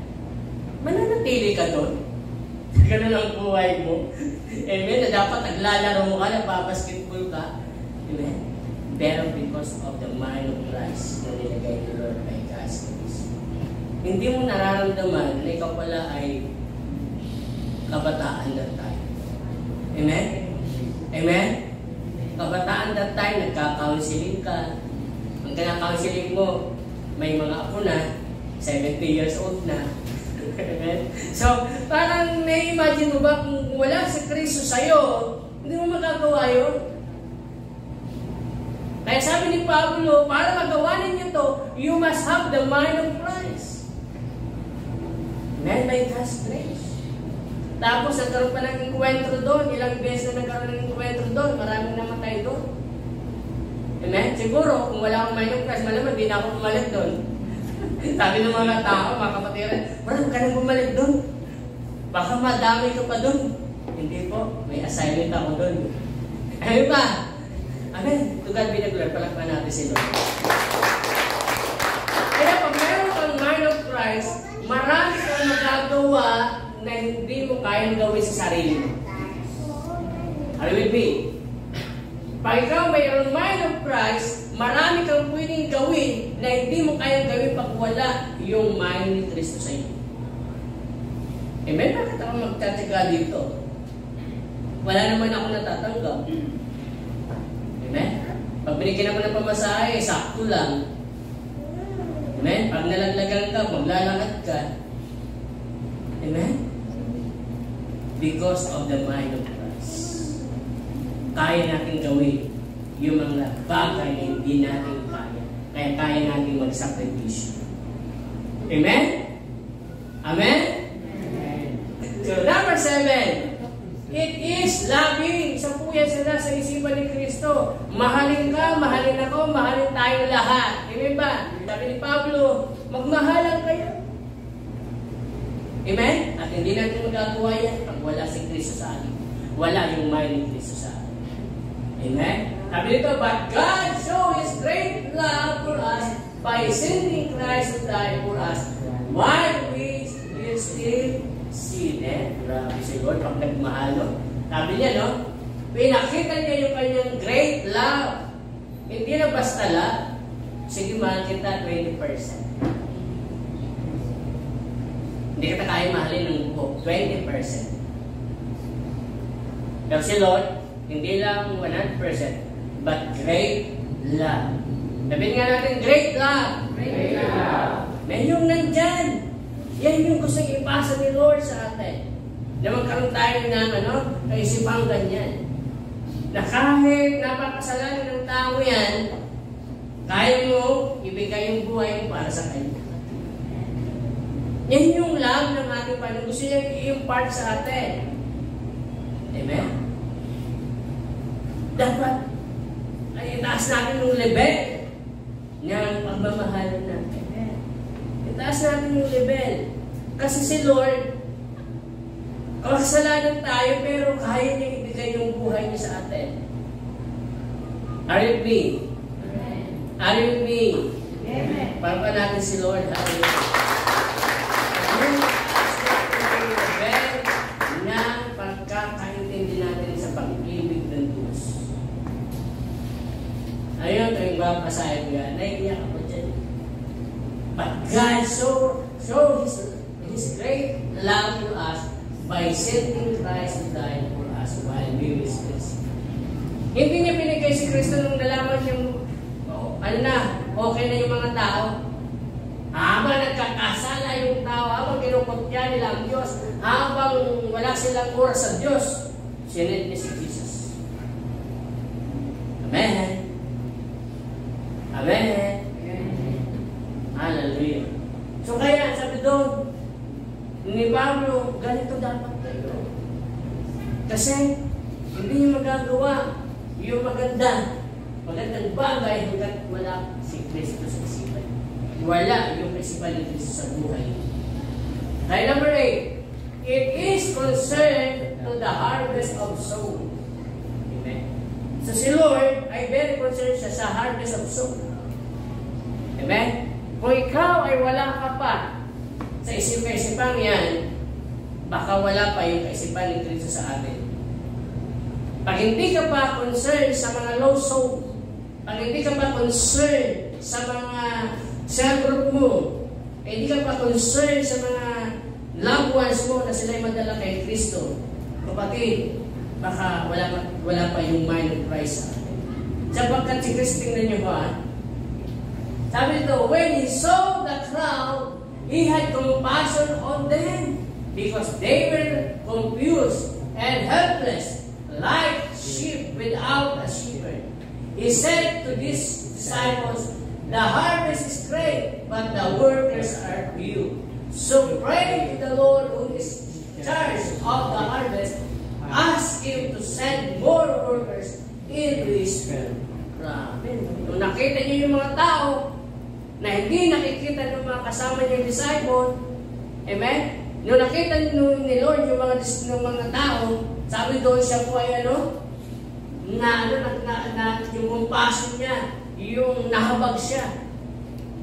mananatili ka doon. Ganun ang buhay mo. Amen? Na dapat naglalaro mo ka, nagbabasketball ka. Amen? Pero because of the mind of Christ na nilagay ni Lord by God's grace, hindi mo nararamdaman na ikaw pala ay kabataan that time. Amen? Amen? Kabataan that time, nagka-counseling ka. Ang kina-counseling mo, may mga apo na, 70 years old na. Amen? So, parang na-imagine mo ba kung wala si Kristo sa'yo, hindi mo magagawa yun? Kaya sabi ni Pablo, para magawa ninyo to, you must have the mind of Christ. Amen? By God's grace. Tapos nagkaroon pa ng enkwentro doon. Ilang beses na nagkaroon ng enkwentro doon. Maraming namatay doon. Amen? Siguro, kung wala akong mind of Christ, malamang hindi na ako bumalik doon. Sabi ng mga tao, mga kapatiran, wala ka nang bumalik doon. Baka madami ka pa doon. Hindi po, may assignment ako doon. Ayun ba? Amen? To God be the glory. Palakpan natin si Lord. Kaya pag meron kang mind of Christ, marami kang magagawa na hindi mo kayang gawin sa sarili mo. Are you with me? Pag ikaw mayroong mind of Christ, marami kang pwedeng gawin na hindi mo kayang gawin pag wala yung mind ni Kristo sa iyo. Amen? Bakit ako magtataga dito? Wala naman ako natatanggap. Amen? Pag binigyan ako ng pamasahe, sakto lang. Amen? Pag nalaglagan ka, maglalakad ka. Amen? Because of the mind of Christ. Kaya natin gawin yung mga bagay na hindi natin kaya. Kaya kaya natin magsakripisyo. Amen? Amen? So, number 7. It is loving. Isa po yan sila sa isipan ni Kristo. Mahalin ka, mahalin ako, mahalin tayong lahat. Amen ba? Sabi ni Pablo, magmahalan kayo. Amen? At hindi natin magagawa yan pag wala si Kristo sa atin. Wala yung mind ni Kristo sa atin. Amen? Sabi nito, but God showed His great love for us by sending Christ to die for us while we still sinners. Grabe si Lord pag nagmahal, no? Sabi niya, no? Pinakita niya yung kanyang great love. Hindi na basta love. Sige, mahal kita 20%. Hindi kita kaya mahalin ng buo. 20%. Pero si Lord, hindi lang 100%, but great love. Sabihin nga natin, great love. Great love. May yung nandyan. Yan yung gusto ipasa ni Lord sa atin. Na magkaroon tayo ng kaisipang ganyan. Na kahit napakasalanan ng tao yan, kaya mo ibigay yung buhay mo para sa Kanya. Yan yung love ng ating Panginoon. Gusto niya i-impart sa atin. Amen? Dapat ay itaas natin yung level ng pagmamahal natin. Itaas natin yung level. Kasi si Lord, kasalanan tayo, pero kaya niya ibigay yung buhay niya sa atin. Are you with me? Are you with me? Amen. Pagpa natin si Lord. Hallelujah. Level na pagkakaintindi natin sa pag-ibig ng Diyos. Ayun, ito yung babasahin ko yan. Naiiyak ako dyan. But God showed His great love to us by sending Christ to die for us while we were still sinners. Hindi niya pinigay si Kristo nung nalaman yung okay na yung mga tao. Habang nagkakasala yung tao, habang kinukutya nila ang Diyos, habang wala silang oras sa Diyos, sinend niya si Jesus. Amen. Amen. Hallelujah. So kaya, sabi doon, ni Pablo, ganito dapat tayo. Kasi, hindi niyo magagawa yung magandang bagay hanggat wala si Kristo sa isipan. Wala yung isipan ni Kristo sa buhay. Kaya number 8, it is concerned to the harvest of soul. Amen. So si Lord ay very concerned siya sa harvest of soul. Amen? Kung ikaw ay wala ka pa sa isip-isipang yan, baka wala pa yung kaisipan ni Kristo sa atin. Pag hindi ka pa concerned sa mga low soul, pag hindi ka pa concerned sa mga cell group mo, hindi ka pa concerned sa mga loved ones mo na sila'y madala kay Kristo, kapatid, baka wala pa yung mind of Christ sa atin. Sapagkat si Kristo, tingnan niyo ba? Sabi ito, when He saw the crowd, He had compassion on them because they were confused and helpless, like sheep without a shepherd. He said to these disciples, the harvest is great, but the workers are few. So pray to the Lord who is in charge of the harvest. Ask Him to send more workers into His field. Kung nakita niyo yung mga tao na hindi nakikita ng mga kasama niyang disciple, amen? Nung nakita ni Lord yung mga tao, sabi doon siya po ay yung compassion niya, yung nahabag siya.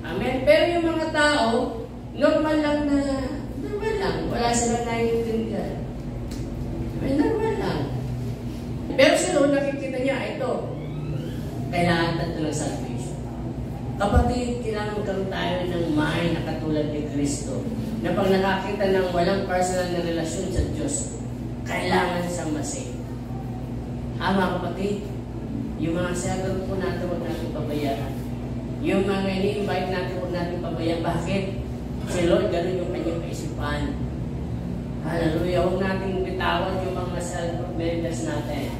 Amen? Pero yung mga tao, normal lang, wala silang naiintindihan. Normal lang. Pero si Lord nakikita niya, ito, kailangan tatlo ng salvation. Kapatid, kailangan magkaroon tayo ng mind na katulad ni Kristo, na pag nakakita ng walang personal na relasyon sa Diyos, kailangan siyang masave. Mga kapatid, yung mga sagot po natin, huwag natin pabayaan. Yung mga ini-invite natin, huwag natin pabayaan. Bakit? Si Lord, ganun yung kanyang kaisipan. Hallelujah. Huwag natin bitawan yung mga self-group members natin.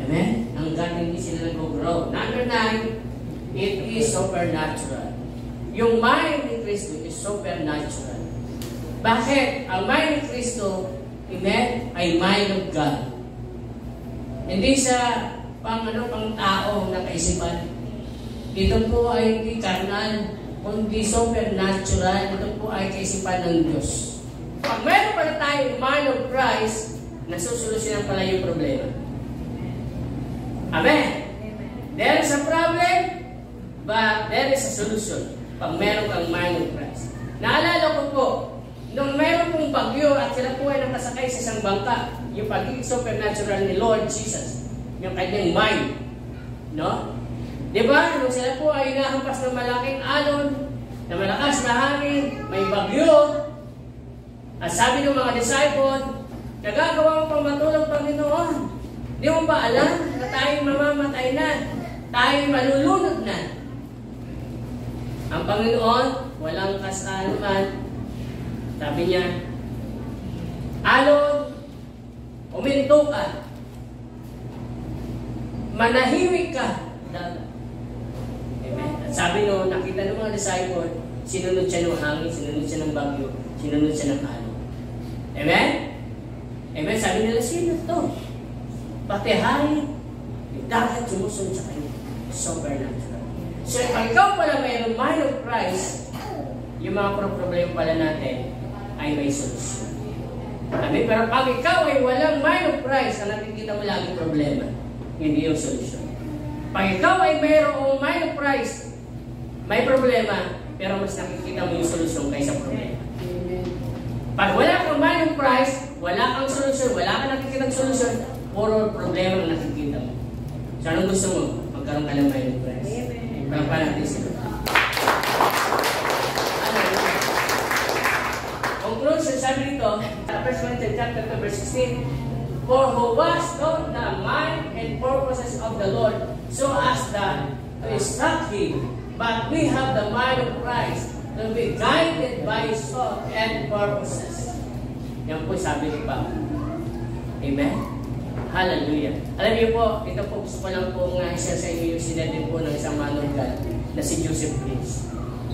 Amen? Hanggang hindi sila nag-grow. Number 9, it is supernatural. Yung mind ni Kristo is supernatural. Bakit? Ang mind ni Kristo, amen, ay mind of God. Hindi sa pang tao na kaisipan. Ito po ay hindi carnal, kundi supernatural. Ito po ay kaisipan ng Diyos. Pag meron pala tayong mind of Christ, nasusolusyonan pala yung problema. Amen? There is a problem, but there is a solution. Pag meron kang mind of Christ. Naalala ko po, nung meron pong bagyo at sila po ay nakasakay sa isang bangka, yung pagiging supernatural ni Lord Jesus, yung kanyang mind. No? Diba? Nung sila po ay nahampas ng malaking alon, na malakas na hangin, may bagyo, at sabi ng mga disciple, nagagawa mo pang matulog, Panginoon. Di mo ba alam na tayo mamamatay na? Tayo malulunod na. Ang Panginoon, walang kasaluman. Sabi niya, alon, uminto ka. Manahimik ka. Amen. At sabi no, nakita ng mga disciple, sinunod siya ng hangin, sinunod siya ng bagyo, sinunod siya ng alon. Amen? Amen? Sabi nila, sino to? Pati hangin, yung dagat sumusunod sa kanya. Supernatural. So, pag ikaw pala mayroong mind of Christ, yung mga problema pala natin ay may solusyon. Amen? Pero pag ikaw ay walang mind of Christ, na nakikita mo lagi problema, hindi yung solusyon. Pag ikaw ay mayroong mind of Christ, may problema, pero mas nakikita mo yung solusyon kaysa problema. Pag wala kang mind of Christ, wala kang solusyon, wala kang nakikitang solusyon, puro problema ang nakikita mo. So, anong gusto mo? Magkaroon ka ng mind of Christ. Pagkaroon natin sila. Conclusion, sabi nito, 1 Corinthians chapter 2, verse 16, for who was taught the mind and purposes of the Lord, so as to instruct him, but we have the mind of Christ, to be guided by His thought and purposes. Yan po sabi ni Pablo. Amen? Hallelujah. Alam niyo po, ito po gusto ko lang po nga isa sa inyo yung sinedin po ng isang man of God na si Joseph Prince.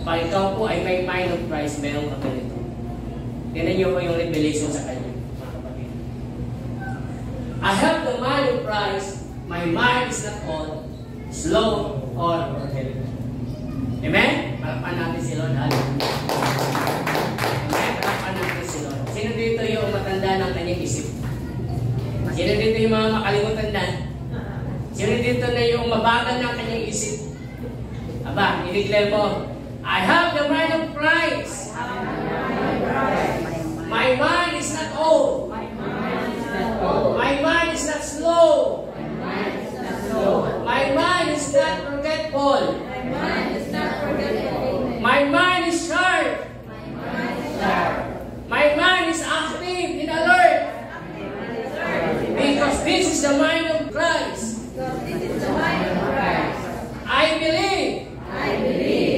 Pag ikaw po ay may mind of Christ, meron ka ganito. Tignan niyo po yung revelation sa kanya, mga kapatid. I have the mind of Christ, my mind is not old, slow, or heavy. Amen? Palakpan natin si Lord. Hallelujah. Amen? Palakpan natin si Lord. Sino dito yung matanda ng kanyang isip? Sino dito yung mga makalimutan na? Sino dito na yung mabagal ng kanyang isip? Aba, i-declare mo, I have the mind of Christ. My mind is not old. My mind is not slow. My mind is not forgetful. My mind is sharp. My mind is active and alert. Because this is the mind of Christ. I believe.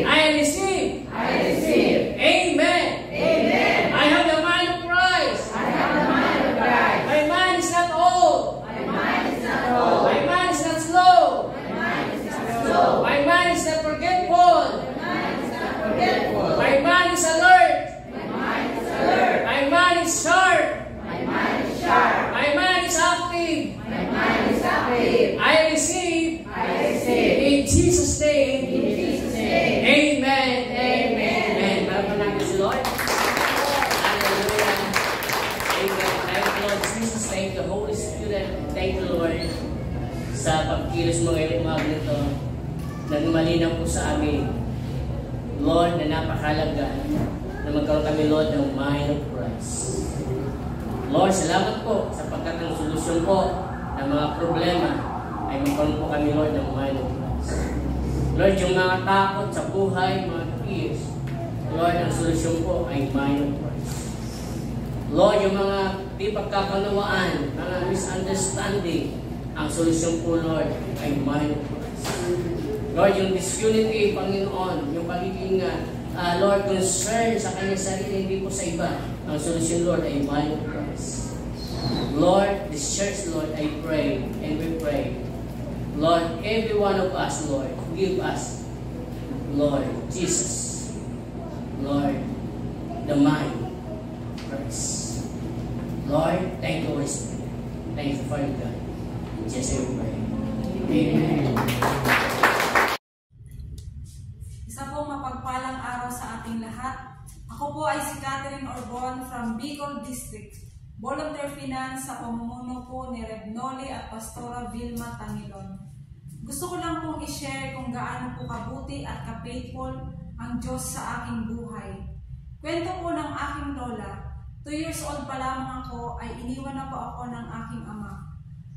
I receive. Amen. I have the mind of Christ. My mind is not old. My mind is not slow. My mind is not forgetful. My mind is alert. My mind is sharp. My mind is active. I receive. In Jesus' name. Amen. Amen. Malapan natin si Lord. Hallelujah. Amen. Thank you, Lord Jesus. Thank you, Holy Spirit. Thank you, Lord, sa pagkilos mo ngayong umaga nito. Nagmalinaw po sa amin, Lord, na napakalaga na magkaroon kami, Lord, ng mind of Christ. Lord, salamat po sapagkat ang solusyon po ng mga problema ay magkaroon po kami, Lord, ng mind of Christ. Lord, yung mga takot sa buhay, mga fears, Lord, ang solusyon po ay mind of Christ. Lord, yung mga di pagkakanawaan, mga misunderstanding, ang solusyon po, Lord, ay mind of Christ. Lord, yung disunity, Panginoon, yung pagiging, Lord, concern sa kanyang sarili, hindi po sa iba. Ang solusyon, Lord, ay mind of Christ. Lord, this church, Lord, I pray and we pray. Lord, every one of us, Lord, give us, Lord, Jesus. Lord, the mind of Christ. Lord, thank you, Holy Spirit. Thank you, Father God. In Jesus' name we pray. Amen. Isa pong mapagpalang araw sa ating lahat. Ako po ay si Catherine Orbon from Bicol District. Volunteer Finance sa pamumuno po ni Rev. Noli at Pastora Vilma Tangilon. Gusto ko lang pong i-share kung gaano po kabuti at ka-faithful ang Diyos sa aking buhay. Kwento po ng aking lola, 2 years old pa lamang ako ay iniwan na po ako ng aking ama.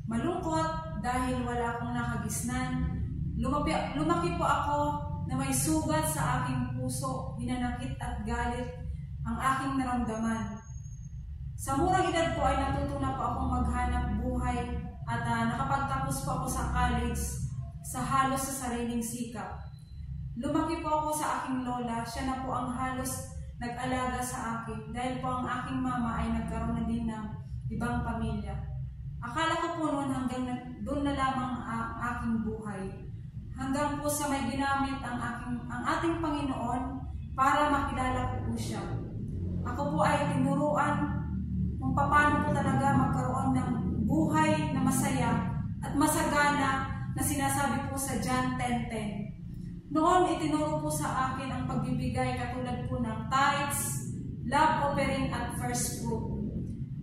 Malungkot dahil wala akong nakagisnan. Lumaki po ako na may sugat sa aking puso, hinanakit at galit ang aking naramdaman. Sa murang edad po ay natutunan po akong maghanap buhay at nakapagtapos po ako sa college sa halos sa sariling sikap. Lumaki po ako sa aking lola, siya na po ang halos nag-alaga sa akin dahil po ang aking mama ay nagkaroon na din ng ibang pamilya. Akala ko po noon hanggang doon na lamang ang aking buhay. Hanggang po sa may ginamit ang ating Panginoon para makilala ko po siya. Ako po ay tinuruan kung paano po talaga magkaroon ng buhay na masaya at masagana na sinasabi po sa John 10:10. Noon itinuro po sa akin ang pagbibigay katulad po ng tithes, love offering at first fruit.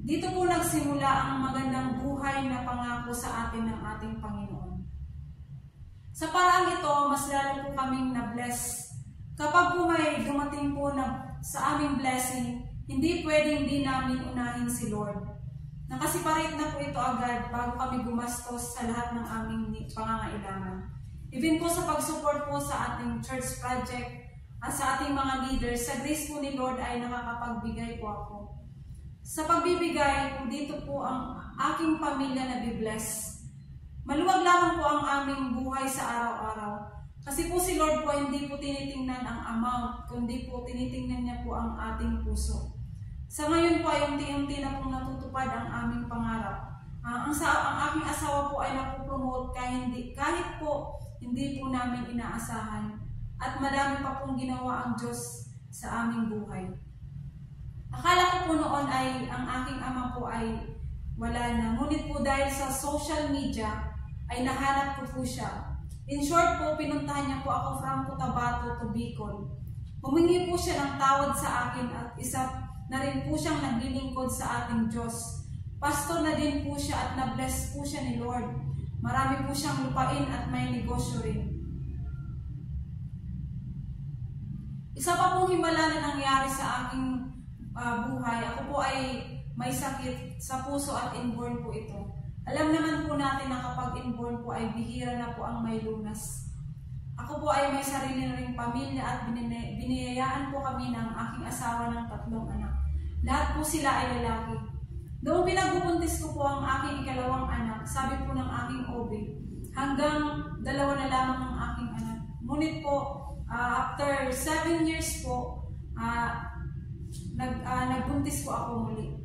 Dito po nagsimula ang magandang buhay na pangako sa atin ng ating Panginoon. Sa paraang ito, mas lalo po kaming na-bless. Kapag po may dumating po na sa aming blessing, hindi pwedeng di namin unahin si Lord. Nakasiparate na po ito agad bago kami gumastos sa lahat ng aming pangangailangan. Even po sa pag-support po sa ating church project at sa ating mga leaders, sa grace po ni Lord ay nakakapagbigay po ako. Sa pagbibigay, dito po ang aking pamilya na be-bless. Maluwag lamang po ang aming buhay sa araw-araw. Kasi po si Lord po hindi po tinitingnan ang amount, kundi po tinitingnan niya po ang ating puso. Sa ngayon po ay unti-unti na pong natutupad ang aming pangarap. Ang aking asawa po ay napopromote kahit po hindi po namin inaasahan. At marami pa pong ginawa ang Diyos sa aming buhay. Akala ko po noon ay ang aking ama po ay wala na. Ngunit po dahil sa social media ay nahanap ko po siya. In short po, pinuntahan niya po ako from Cotabato to Bicol. Humingi po siya ng tawad sa akin at isa na rin po siyang naglilingkod sa ating Diyos. Pastor na din po siya at na-bless po siya ni Lord. Marami po siyang lupain at may negosyo rin. Isa pa pong himala na nangyari sa aking buhay. Ako po ay may sakit sa puso at inborn po ito. Alam naman po natin na kapag inborn po ay bihira na po ang may lunas. Ako po ay may sarili na ring pamilya at biniyayaan po kami ng aking asawa ng 3 anak. Lahat po sila ay lalaki. Noong pinagpupuntis ko po ang aking ikalawang anak, sabi po ng aking OB, hanggang 2 na lamang ang aking anak. Ngunit po, after 7 years po, nagbuntis po ako muli.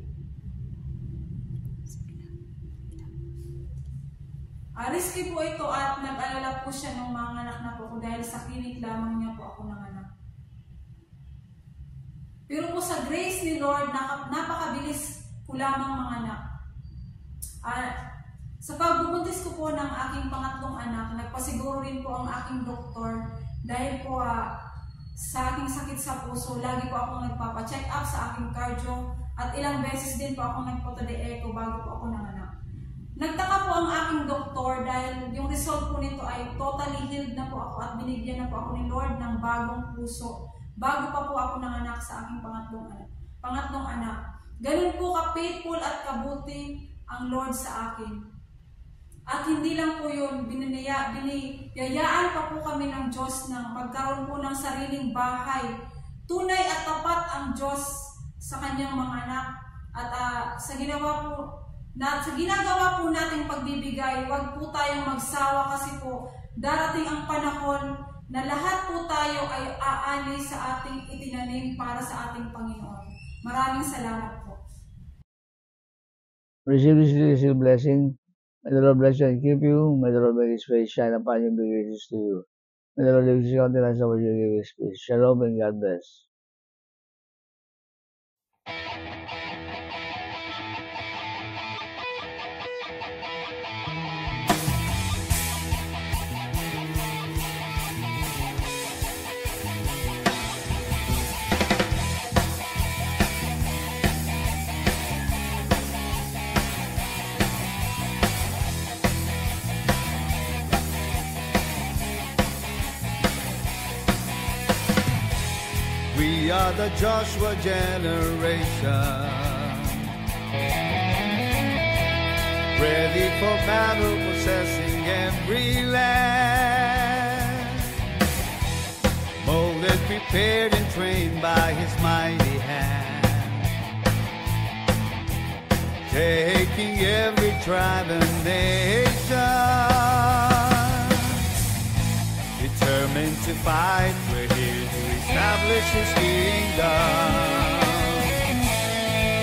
Risky po ito at nag-alala po siya nung mga anak na po ako dahil sa clinic lamang niya po ako nanganak. Pero po sa grace ni Lord, napakabilis po lamang mga anak. Sa pagbubuntis ko po ng aking pangatlong anak, nagpasiguro rin po ang aking doktor dahil po sa aking sakit sa puso, lagi po akong nagpapa-check up sa aking cardio at ilang beses din po akong nagpo-echo bago po ako nanganak. Nagtaka po ang aking doktor dahil yung result po nito ay totally healed na po ako at binigyan na po ako ni Lord ng bagong puso bago pa po ako nanganak sa aking pangatlong anak. Ganun po ka-faithful at kabuti ang Lord sa akin. At hindi lang po yun, biniyayaan pa po kami ng Diyos ng magkaroon po ng sariling bahay. Tunay at tapat ang Diyos sa kanyang mga anak. At sa ginagawa po nating pagbibigay, huwag po tayong magsawa kasi po darating ang panahon na lahat po tayo ay aani sa ating itinanim para sa ating Panginoon. Maraming salamat po. Receive this blessing. May the Lord bless you and keep you. May the Lord make His face shine upon you and be gracious to you. May the Lord lift His countenance over you and give His peace. Shalom and God bless. We are the Joshua generation, ready for battle, possessing every land. Molded, prepared, and trained by His mighty hand, taking every tribe and nation. Determined to fight, we're here to establish His kingdom,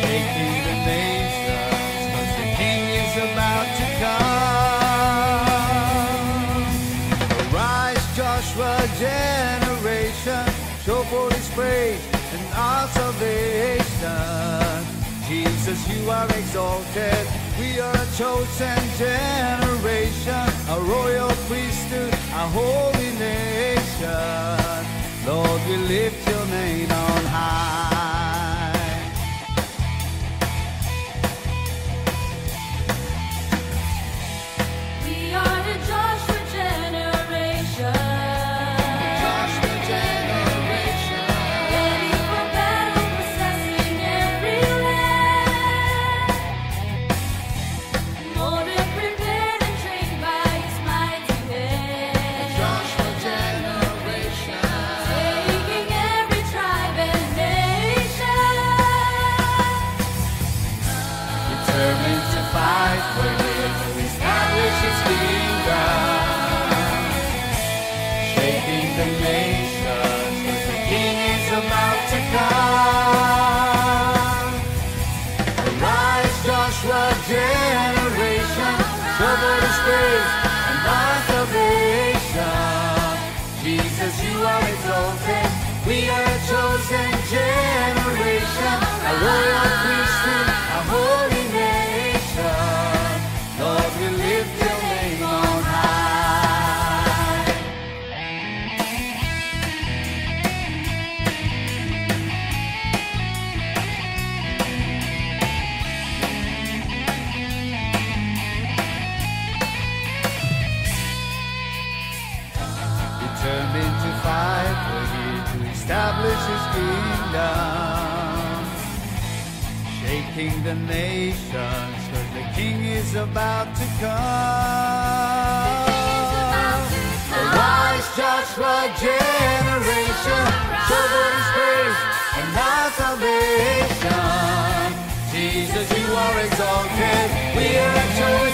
taking the nations, 'cause the King is about to come. Arise, Joshua generation, show forth His praise and our salvation. Jesus, you are exalted. We are a chosen generation, a royal priesthood, a holy nation. Lord, we lift your name on high. We are the Joshua generation. Joshua generation. Ready for battle, possessing every land. Molded, prepared, and trained by His mighty hand. Joshua generation. Taking every tribe and nation. Determined to fight, we're here to establish His kingdom, shaking the nations, 'cause the King is about to come. Arise, Joshua generation, show forth His praise and our salvation. Jesus, you are exalted. We are a chosen generation, a royal priesthood, a holy nation. Lord, we lift your name on high. Determined to fight, we're here to establish His kingdom, shaking the nations, 'cause the King is about to come. Arise, Joshua generation, show forth His praise and our salvation. Jesus, you are exalted. We are a chosen